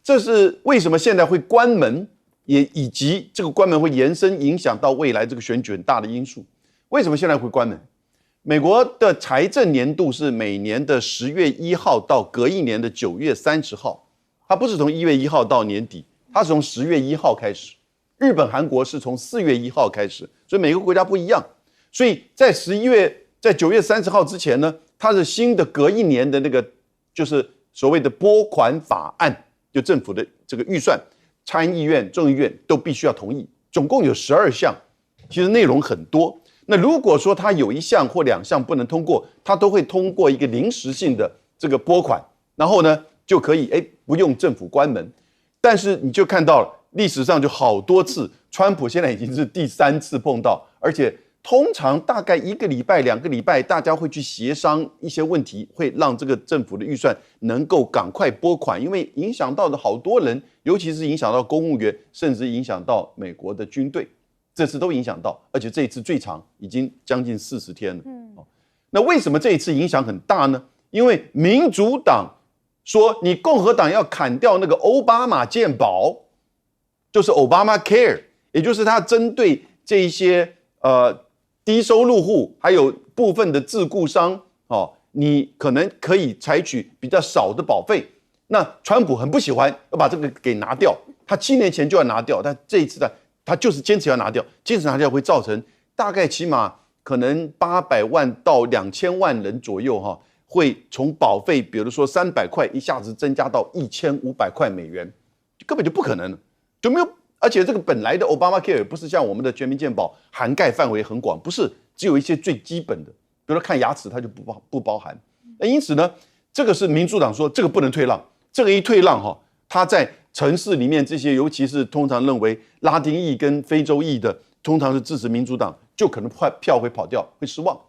这是为什么现在会关门。也以及这个关门会延伸影响到未来这个选举很大的因素。为什么现在会关门？美国的财政年度是每年的10月1号到隔一年的9月30号，它不是从1月1号到年底，它是从10月1号开始。日本、韩国是从4月1号开始，所以每个国家不一样。所以在9月30号之前呢，它是新的隔一年的那个就是所谓的拨款法案，就政府的这个预算。参议院、众议院都必须要同意，总共有12项，其实内容很多。那如果说它有1项或2项不能通过，它都会通过一个临时性的这个拨款，然后呢就可以不用政府关门。但是你就看到了历史上就好多次，川普现在已经是第3次碰到，而且通常大概1个礼拜、2个礼拜，大家会去协商一些问题，会让这个政府的预算能够赶快拨款，因为影响到的好多人，尤其是影响到公务员，甚至影响到美国的军队，这次都影响到，而且这一次最长，已经将近40天了。那为什么这一次影响很大呢？因为民主党说你共和党要砍掉那个奥巴马健保，就是 Obamacare， 也就是他针对这一些低收入户，还有部分的自雇商，你可能可以采取比较少的保费。那川普很不喜欢，要把这个给拿掉。他7年前就要拿掉，但这一次他就是坚持要拿掉，坚持拿掉会造成大概起码可能800万到2000万人左右会从保费，比如说300块一下子增加到1500块美元，根本就不可能，就没有。而且这个本来的 Obamacare 不是像我们的全民健保涵盖范围很广，不是只有一些最基本的，比如说看牙齿它就不包含。那因此呢，这个是民主党说这个不能退让，这个一退让它在城市里面这些，尤其是通常认为拉丁裔跟非洲裔的，通常是支持民主党，就可能票会跑掉，会失望。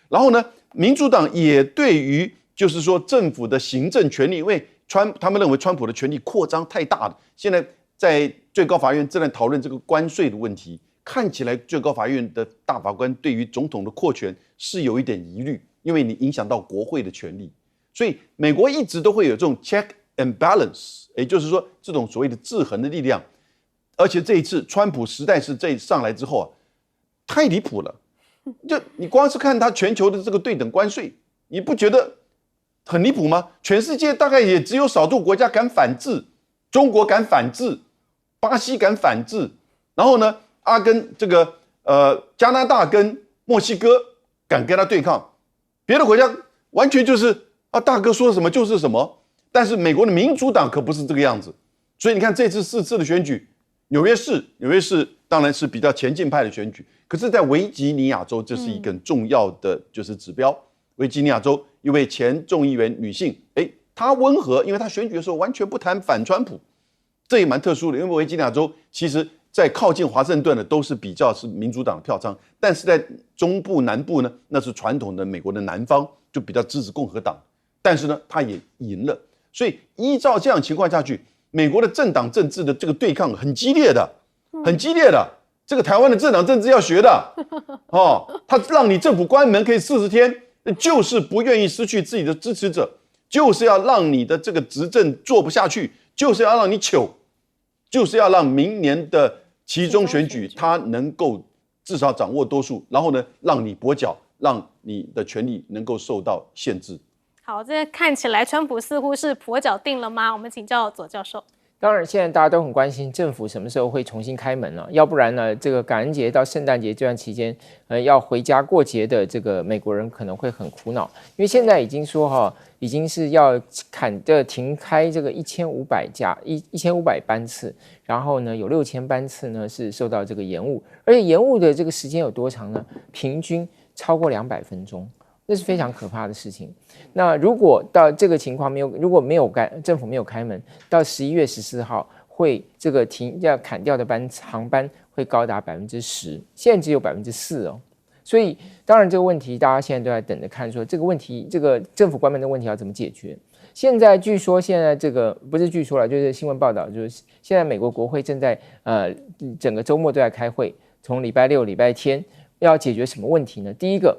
然后呢，民主党也对于就是说政府的行政权力，因为他们认为川普的权力扩张太大了，现在在最高法院正在讨论这个关税的问题，看起来最高法院的大法官对于总统的扩权是有一点疑虑，因为你影响到国会的权利，所以美国一直都会有这种 check and balance， 也就是说这种所谓的制衡的力量。而且这一次川普实在是这上来之后啊，太离谱了。就你光是看他全球的这个对等关税，你不觉得很离谱吗？全世界大概也只有少数国家敢反制，中国敢反制，巴西敢反制，然后呢，加拿大跟墨西哥敢跟他对抗，别的国家完全就是啊，大哥说什么就是什么。但是美国的民主党可不是这个样子，所以你看这次4次的选举，纽约市当然是比较前进派的选举，可是，在维吉尼亚州这是一个很重要的就是指标。维吉尼亚州一位前众议员女性，她温和，因为她选举的时候完全不谈反川普，这也蛮特殊的。因为维吉尼亚州其实在靠近华盛顿的都是比较是民主党的票仓，但是在中部南部呢，那是传统的美国的南方，就比较支持共和党，但是呢，他也赢了。所以依照这样情况下去，美国的政党政治的这个对抗很激烈的，很激烈的。这个台湾的政党政治要学的哦，他让你政府关门可以40天，就是不愿意失去自己的支持者，就是要让你的这个执政做不下去，就是要让你糗，就是要让明年的期中选举他能够至少掌握多数，然后呢，让你跛脚，让你的权利能够受到限制。好，这看起来川普似乎是跛脚定了吗？我们请教左教授。当然，现在大家都很关心政府什么时候会重新开门了，要不然呢，这个感恩节到圣诞节这段期间，要回家过节的这个美国人可能会很苦恼，因为现在已经说已经是要停开这个1500班次，然后呢有6000班次呢是受到这个延误，而且延误的这个时间有多长呢？平均超过200分钟。这是非常可怕的事情。那如果到这个情况如果政府没有开门，到11月14号会这个要砍掉的航班会高达10%，现在只有4%哦。所以当然这个问题大家现在都在等着看，说这个问题这个政府关门的问题要怎么解决。现在据说现在这个不是据说了，就是新闻报道，就是现在美国国会正在整个周末都在开会，从礼拜六礼拜天要解决什么问题呢？第一个，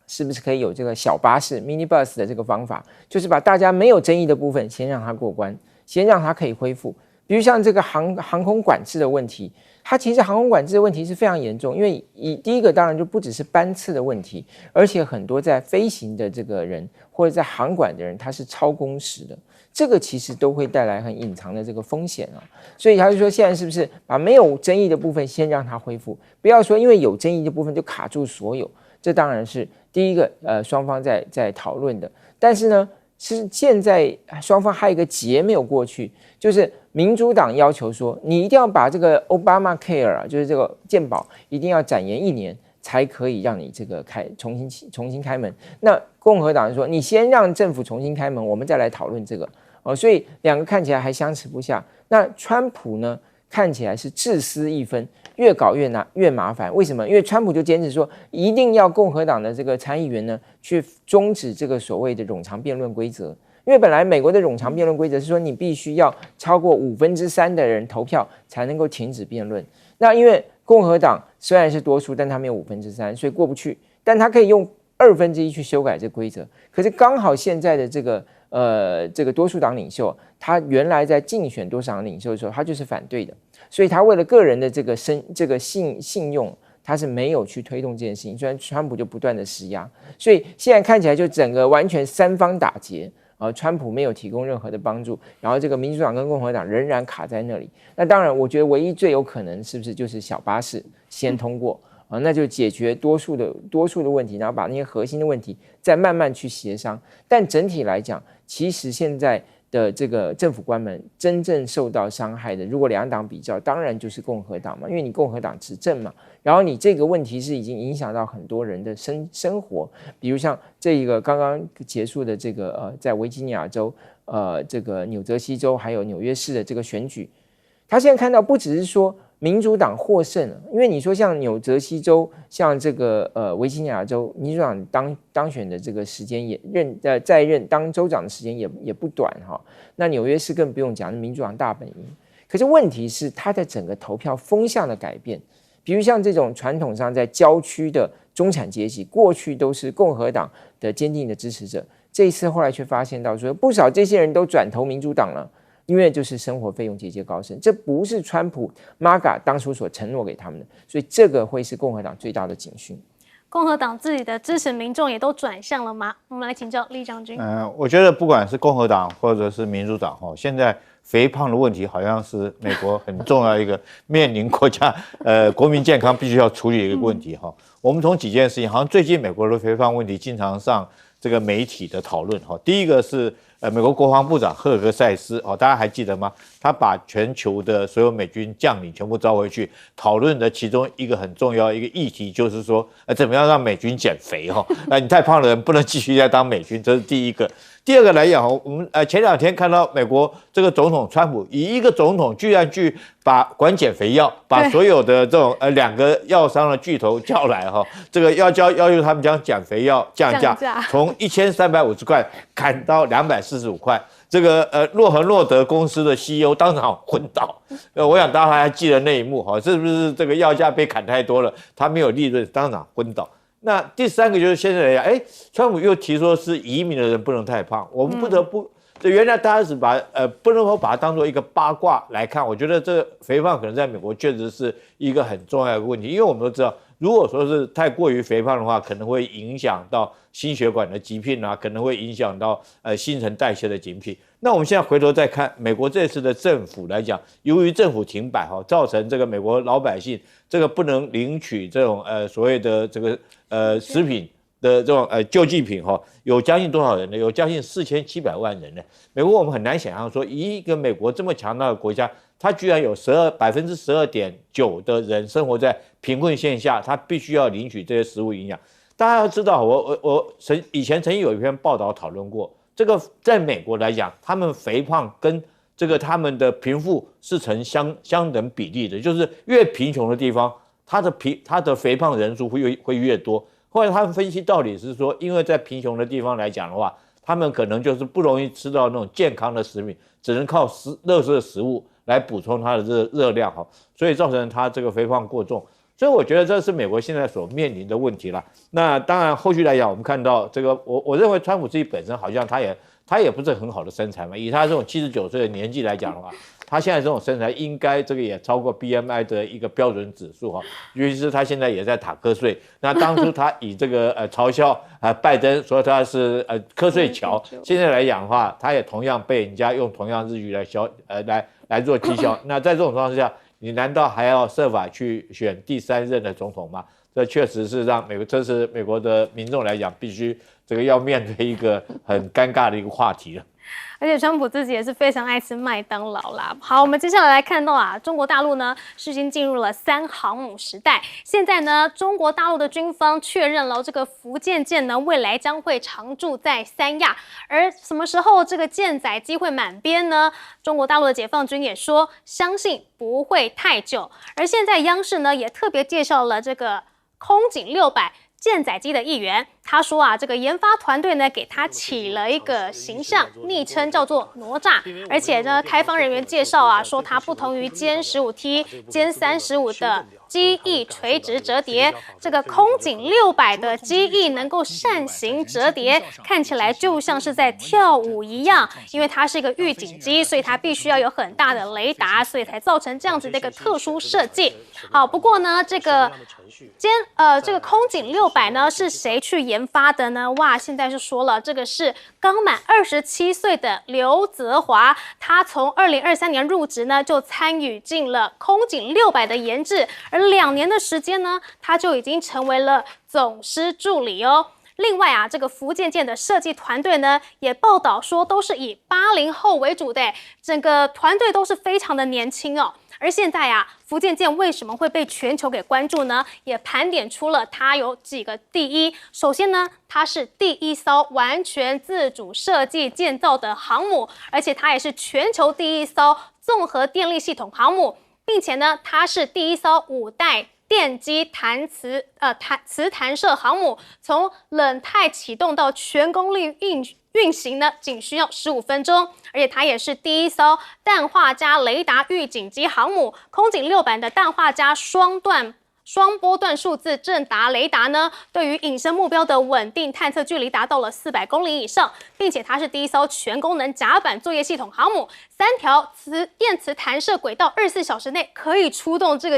是不是可以有这个小巴士 mini bus 的这个方法，就是把大家没有争议的部分先让它过关，先让它可以恢复。比如像这个航空管制的问题，它其实航空管制的问题是非常严重，因为第一个当然就不只是班次的问题，而且很多在飞行的这个人或者在航管的人他是超工时的，这个其实都会带来很隐藏的这个风险啊。所以他就说现在是不是把没有争议的部分先让它恢复，不要说因为有争议的部分就卡住所有，这当然是第一个双方在讨论的。但是呢，是现在双方还有一个结没有过去，就是民主党要求说你一定要把这个 Obamacare 啊，就是这个健保一定要展延1年才可以让你这个重新开门。那共和党说你先让政府重新开门，我们再来讨论这个所以两个看起来还相持不下。那川普呢，看起来是自私一分，越搞越麻烦。为什么？因为川普就坚持说，一定要共和党的这个参议员呢，去终止这个所谓的冗长辩论规则。因为本来美国的冗长辩论规则是说，你必须要超过3/5的人投票才能够停止辩论。那因为共和党虽然是多数，但他没有3/5，所以过不去。但他可以用1/2去修改这个规则。可是刚好现在的这个多数党领袖，他原来在竞选多数党领袖的时候，他就是反对的，所以他为了个人的这个信用，他是没有去推动这件事情。虽然川普就不断的施压，所以现在看起来就整个完全3方打劫。川普没有提供任何的帮助，然后这个民主党跟共和党仍然卡在那里。那当然，我觉得唯一最有可能是不是就是小巴士先通过那就解决多数的问题，然后把那些核心的问题再慢慢去协商。但整体来讲，其实现在的这个政府关门真正受到伤害的，如果两党比较，当然就是共和党嘛，因为你共和党执政嘛，然后你这个问题是已经影响到很多人的生活，比如像这个刚刚结束的这个在维吉尼亚州这个纽泽西州还有纽约市的这个选举，他现在看到不只是说民主党获胜了，因为你说像纽泽西州，像这个维吉尼亚州，民主党当选的这个时间也在任当州长的时间也不短哈。那纽约市更不用讲，民主党大本营。可是问题是，它的整个投票风向的改变，比如像这种传统上在郊区的中产阶级，过去都是共和党的坚定的支持者，这一次后来却发现到说，不少这些人都转投民主党了。因为就是生活费用节节高升，这不是川普 MAGA 当初所承诺给他们的，所以这个会是共和党最大的警讯。共和党自己的支持民众也都转向了吗？我们来请教厉将军。我觉得不管是共和党或者是民主党现在肥胖的问题好像是美国很重要一个面临国家国民健康必须要处理的一个问题我们从几件事情，好像最近美国的肥胖问题经常上这个媒体的讨论第一个是美国国防部长赫尔格塞斯大家还记得吗？他把全球的所有美军将领全部召回去，讨论的其中一个很重要一个议题就是说怎么样让美军减肥你太胖的人不能继续再当美军，这是第一个。第二个来讲我们前2天看到美国这个总统川普以一个总统居然去把管减肥药，把所有的这种2个药商的巨头叫来这个要求他们将减肥药降价，从1350块砍到245块。这个诺和诺德公司的 CEO 当场昏倒，我想大家还记得那一幕是不是这个药价被砍太多了，他没有利润，当场昏倒。那第3个就是现在来讲，川普又提说是移民的人不能太胖，我们不得不，原来大家是不能够把它当做一个八卦来看，我觉得这肥胖可能在美国确实是一个很重要的问题，因为我们都知道，如果说是太过于肥胖的话，可能会影响到心血管的疾病可能会影响到新陈代谢的疾病。那我们现在回头再看美国这次的政府来讲，由于政府停摆造成这个美国老百姓这个不能领取这种所谓的这个食品的这种救济品有将近多少人呢？有将近4700万人呢。美国我们很难想象说，一个美国这么强大的国家，它居然有12.9%的人生活在贫困线下，他必须要领取这些食物营养。大家要知道，我以前曾经有一篇报道讨论过，这个在美国来讲，他们肥胖跟这个他们的贫富是成相等比例的，就是越贫穷的地方，它的肥胖人数会越多。后来他们分析道理是说，因为在贫穷的地方来讲的话，他们可能就是不容易吃到那种健康的食品，只能靠垃圾食物来补充它的热量所以造成它这个肥胖过重。所以我觉得这是美国现在所面临的问题啦。那当然后续来讲，我们看到这个，我认为川普自己本身好像他也不是很好的身材嘛，以他这种79岁的年纪来讲的话，他现在这种身材应该这个也超过 BMI 的一个标准指数尤其是他现在也在打瞌睡。那当初他以这个嘲笑拜登说他是瞌睡乔，现在来讲的话，他也同样被人家用同样日语来做讥笑。那在这种状况下，你难道还要设法去选第3任的总统吗？这确实是让这是美国的民众来讲，必须这个要面对一个很尴尬的一个话题了。而且川普自己也是非常爱吃麦当劳啦。好，我们接下来看到中国大陆呢是已经进入了3航母时代。现在呢，中国大陆的军方确认了这个福建舰呢未来将会常驻在3亚，而什么时候这个舰载机会满编呢？中国大陆的解放军也说，相信不会太久。而现在央视呢也特别介绍了这个空警600。舰载机的一员，他说这个研发团队呢给他起了一个形象昵称叫做哪吒，而且呢，开发人员介绍说它不同于歼 15T、歼35的机翼垂直折叠，这个空警600的机翼能够扇形折叠，看起来就像是在跳舞一样。因为它是一个预警机，所以它必须要有很大的雷达，所以才造成这样子的一个特殊设计。好，不过呢，这个空警600呢是谁去研发的呢？哇，现在是说了，这个是刚满27岁的刘泽华，他从2023年入职呢，就参与进了空警600的研制，而2年的时间呢，他就已经成为了总师助理哦。另外这个福建舰的设计团队呢，也报道说都是以80后为主的，整个团队都是非常的年轻哦。而现在福建舰为什么会被全球给关注呢？也盘点出了它有几个第一。首先呢，它是第一艘完全自主设计建造的航母，而且它也是全球第一艘综合电力系统航母，并且呢，它是第一艘5代电机磁弹射航母，从冷态启动到全功率运行呢，仅需要15分钟，而且它也是第一艘氮化镓雷达预警机航母。空警600的氮化镓双双波段数字正达雷达呢，对于隐身目标的稳定探测距离达到了400公里以上，并且它是第一艘全功能甲板作业系统航母，3条电磁弹射轨道，24小时内可以出动这个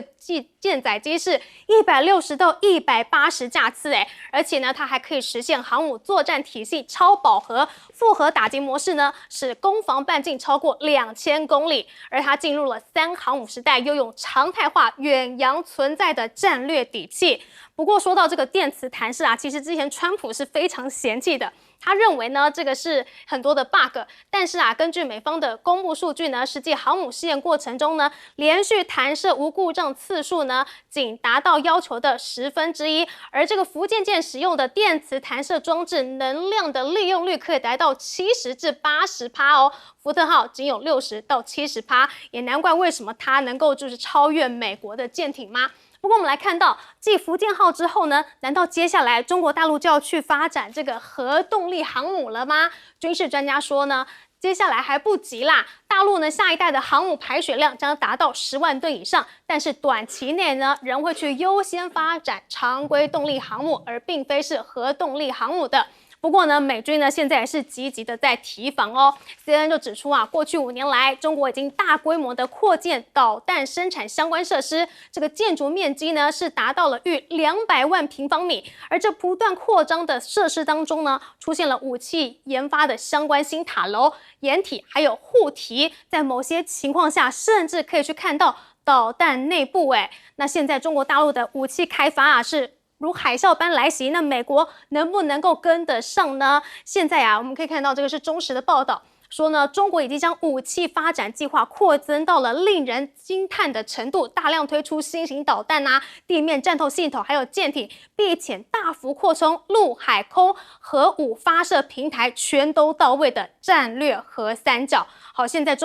舰载机是160到180架次，而且呢，它还可以实现航母作战体系超饱和，复合打击模式呢，使攻防半径超过2000公里，而它进入了3航母时代，拥有常态化远洋存在的战略底气。不过说到这个电磁弹射啊，其实之前川普是非常嫌弃的。他认为呢，这个是很多的 bug， 但是啊，根据美方的公布数据呢，实际航母试验过程中呢，连续弹射无故障次数呢，仅达到要求的1/10，而这个福建舰使用的电磁弹射装置能量的利用率可以达到70%至80%哦，福特号仅有60%到70%，也难怪为什么它能够就是超越美国的舰艇吗？不过我们来看到，继福建号之后呢，难道接下来中国大陆就要去发展这个核动力航母了吗？军事专家说呢，接下来还不急啦。大陆呢，下一代的航母排水量将达到10万吨以上，但是短期内呢，仍会去优先发展常规动力航母，而并非是核动力航母的。不过呢，美军呢现在也是积极的在提防哦。CNN 就指出啊，过去5年来，中国已经大规模的扩建导弹生产相关设施，这个建筑面积呢是达到了逾200万平方米。而这不断扩张的设施当中呢，出现了武器研发的相关新塔楼、掩体还有护体，在某些情况下甚至可以去看到导弹内部。那现在中国大陆的武器开发啊是如海啸般来袭，那美国能不能够跟得上呢？现在啊，我们可以看到这个是中时的报道，说呢，中国已经将武器发展计划扩增到了令人惊叹的程度，大量推出新型导弹啊、地面战斗系统，还有舰艇，并且大幅扩充陆海空核武发射平台，全都到位的战略核三角。好，现在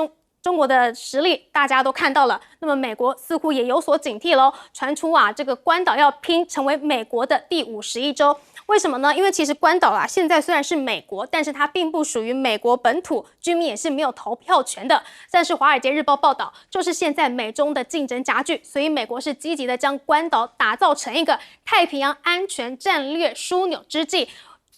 中国的实力大家都看到了，那么美国似乎也有所警惕喽。传出啊，这个关岛要拼成为美国的第51州，为什么呢？因为其实关岛啊，现在虽然是美国，但是它并不属于美国本土，居民也是没有投票权的。但是《华尔街日报》报道，就是现在美中的竞争加剧，所以美国是积极的将关岛打造成一个太平洋安全战略枢纽之际。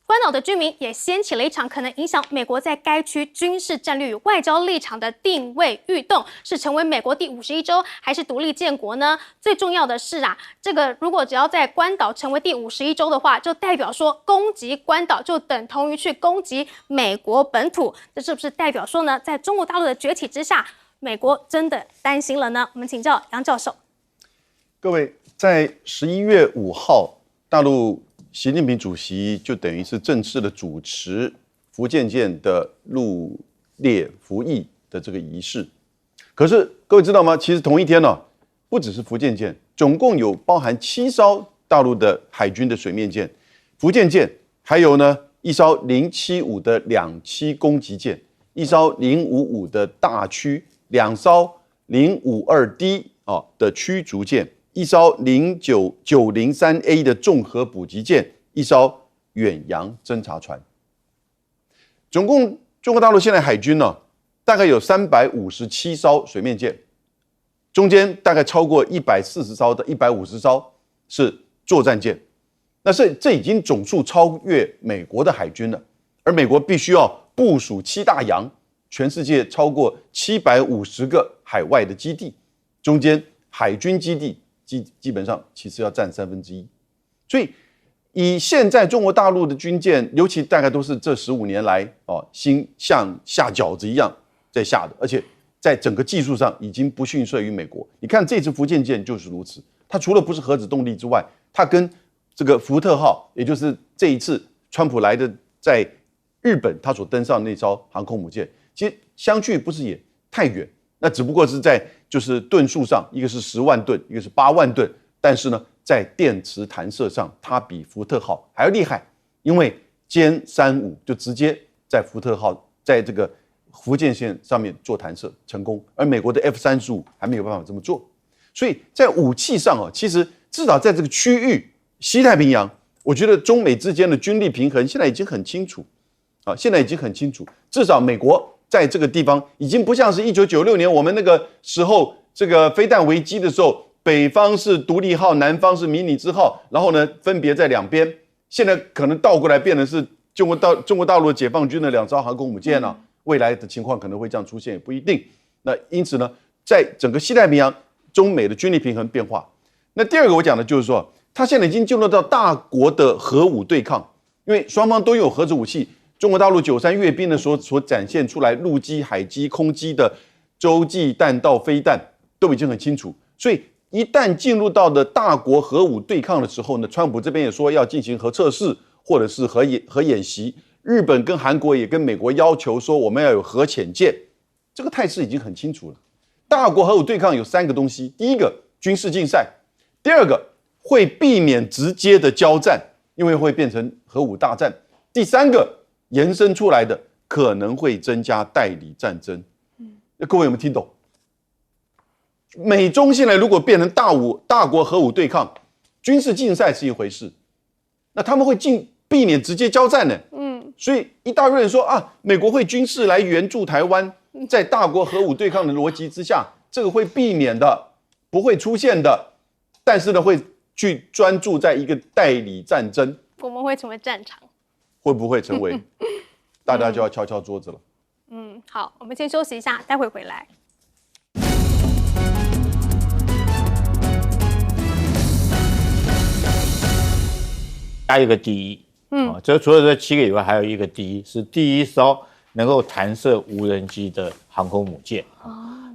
关岛的居民也掀起了一场可能影响美国在该区军事战略与外交立场的定位运动，是成为美国第51州还是独立建国呢？最重要的是啊，这个如果只要在关岛成为第51州的话，就代表说攻击关岛就等同于去攻击美国本土，这是不是代表说呢，在中国大陆的崛起之下，美国真的担心了呢？我们请教杨教授。各位，在11月5号，大陆习近平主席就等于是正式的主持福建舰的入列服役的这个仪式。可是各位知道吗？其实同一天呢，不只是福建舰，总共有包含7艘大陆的海军的水面舰、福建舰，还有呢1艘075的2栖攻击舰、1艘055的大驱、2艘052D 的驱逐舰。1艘903A 的综合补给舰，1艘远洋侦察船。总共中国大陆现在海军呢，大概有357艘水面舰，中间大概超过140艘的150艘是作战舰。那这已经总数超越美国的海军了，而美国必须要部署7大洋，全世界超过750个海外的基地，中间海军基地基本上其实要占1/3，所以以现在中国大陆的军舰，尤其大概都是这15年来像下饺子一样在下的，而且在整个技术上已经不逊色于美国。你看这次福建舰就是如此，它除了不是核子动力之外，它跟这个福特号，也就是这一次川普来的在日本他所登上的那艘航空母舰，其实相距不是也太远，那只不过是在就是吨数上，一个是10万吨，一个是8万吨，但是呢，在电磁弹射上，它比福特号还要厉害，因为歼35就直接在福特号在这个福建线上面做弹射成功，而美国的 F-35还没有办法这么做，所以在武器上其实至少在这个区域西太平洋，我觉得中美之间的军力平衡现在已经很清楚，现在已经很清楚，至少美国在这个地方已经不像是1996年我们那个时候这个飞弹危机的时候，北方是独立号，南方是迷你之号，然后呢分别在两边。现在可能倒过来变成是中国大陆解放军的2艘航空母舰了。未来的情况可能会这样出现，也不一定。那因此呢，在整个西太平洋，中美的军力平衡变化。那第二个我讲的就是说，它现在已经进入到大国的核武对抗，因为双方都有核子武器。中国大陆93阅兵的时候所展现出来陆基、海基、空基的洲际弹道飞弹都已经很清楚，所以一旦进入到的大国核武对抗的时候呢，川普这边也说要进行核测试或者是核演习，日本跟韩国也跟美国要求说我们要有核潜舰，这个态势已经很清楚了。大国核武对抗有3个东西，第一个军事竞赛，第二个会避免直接的交战，因为会变成核武大战，第三个延伸出来的可能会增加代理战争。各位有没有听懂？美中现在如果变成大国核武对抗，军事竞赛是一回事，那他们会避免直接交战呢？所以一大堆人说啊，美国会军事来援助台湾，在大国核武对抗的逻辑之下，这个会避免的，不会出现的，但是呢，会去专注在一个代理战争。我们会成为战场。会不会成为？大家就要敲敲桌子了。好，我们先休息一下，待会回来。加一个第一，这除了这7个以外，还有一个第一，是第1艘能够弹射无人机的航空母舰。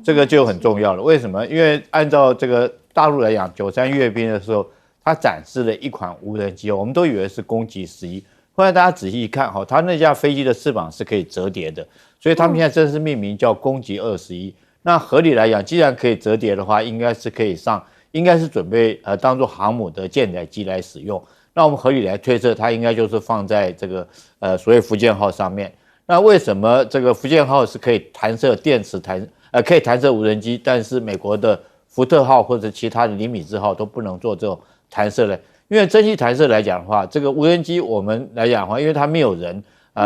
这个就很重要了。为什么？因为按照这个大陆来讲，93阅兵的时候，它展示了一款无人机，我们都以为是攻击11。后来大家仔细一看，它那架飞机的翅膀是可以折叠的，所以他们现在正式命名叫攻击21。那合理来讲，既然可以折叠的话，应该是可以应该是准备当做航母的舰载机来使用。那我们合理来推测，它应该就是放在这个所谓福建号上面。那为什么这个福建号是可以弹射可以弹射无人机，但是美国的福特号或者其他的李米兹号都不能做这种弹射呢？因为蒸汽弹射来讲的话，这个无人机我们来讲的话，因为它没有人，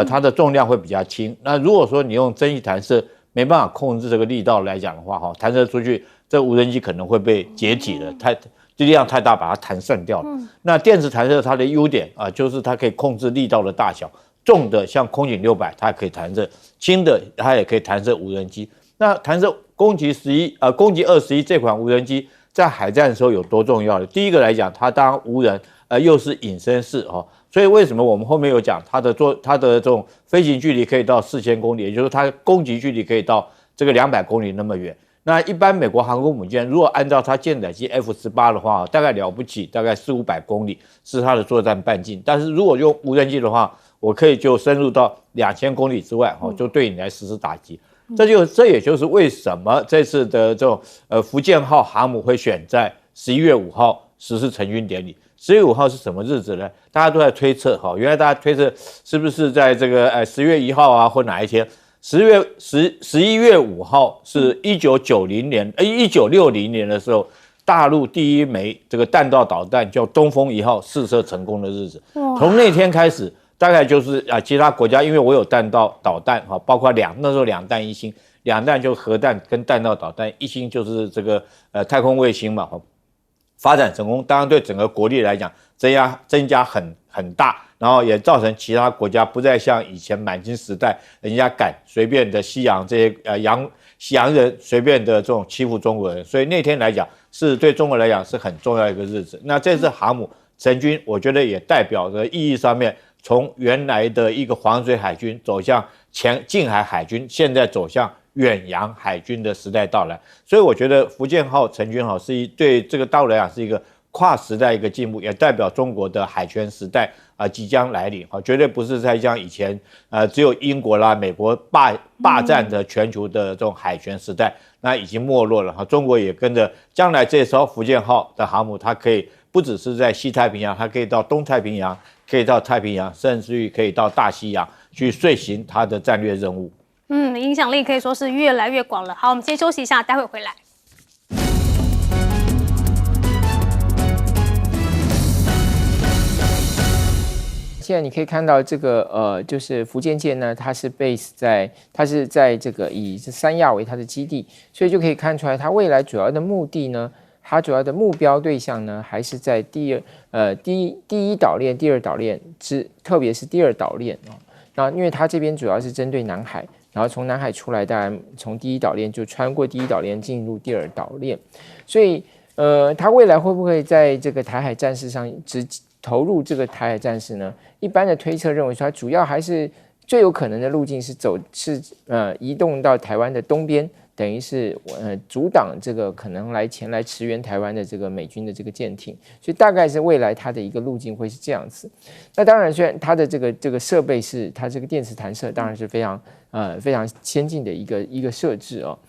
它的重量会比较轻。那如果说你用蒸汽弹射没办法控制这个力道来讲的话，弹射出去，这无人机可能会被解体了，力量太大把它弹散掉了。那电子弹射它的优点就是它可以控制力道的大小，重的像空警600它可以弹射，轻的它也可以弹射无人机。那弹射攻击21这款无人机在海战的时候有多重要呢？第一个来讲，它当无人，又是隐身式所以为什么我们后面有讲它的这种飞行距离可以到4000公里，也就是它攻击距离可以到这个200公里那么远。那一般美国航空母舰如果按照它舰载机 F-18的话，大概了不起，大概400-500公里是它的作战半径。但是如果用无人机的话，我可以就深入到2000公里之外，就对你来实施打击。这也就是为什么这次的这种福建号航母会选在11月5号实施成军典礼。11月5号是什么日子呢？大家都在推测原来大家推测是不是在这个10月1号或哪一天？11月5号是1960年的时候，大陆第一枚这个弹道导弹叫东风1号试射成功的日子。从那天开始，大概就是其他国家，因为我有弹道导弹包括那时候2弹1星，2弹就核弹跟弹道导弹，1星就是这个太空卫星嘛，发展成功，当然对整个国力来讲增加很大，然后也造成其他国家不再像以前满清时代，人家敢随便的西洋这些洋人随便的这种欺负中国人，所以那天来讲是对中国来讲是很重要一个日子。那这次航母成军，我觉得也代表着意义上面，从原来的一个黄水海军走向近海海军，现在走向远洋海军的时代到来。所以我觉得福建号成军对这个大陆来讲是一个跨时代一个进步，也代表中国的海权时代即将来临绝对不是在像以前只有英国啦、美国霸占的全球的这种海权时代，那已经没落了中国也跟着将来这艘福建号的航母，它可以不只是在西太平洋，它可以到东太平洋，可以到太平洋，甚至于可以到大西洋去遂行它的战略任务。影响力可以说是越来越广了。好，我们先休息一下，待会回来。现在你可以看到这个就是福建舰呢，它是在这个以三亚为它的基地，所以就可以看出来它未来主要的目的呢，它主要的目标对象呢，还是在第一岛链、第二岛链特别是第二岛链哦。那因为它这边主要是针对南海，然后从南海出来，当然从第一岛链就穿过第一岛链进入第二岛链，所以它未来会不会在这个台海战事上只投入这个台海战事呢？一般的推测认为说，它主要还是最有可能的路径是移动到台湾的东边。等于是阻挡这个可能前来驰援台湾的这个美军的这个舰艇，所以大概是未来它的一个路径会是这样子。那当然，虽然它的这个设备是它这个电磁弹射，当然是非常先进的一个设置哦。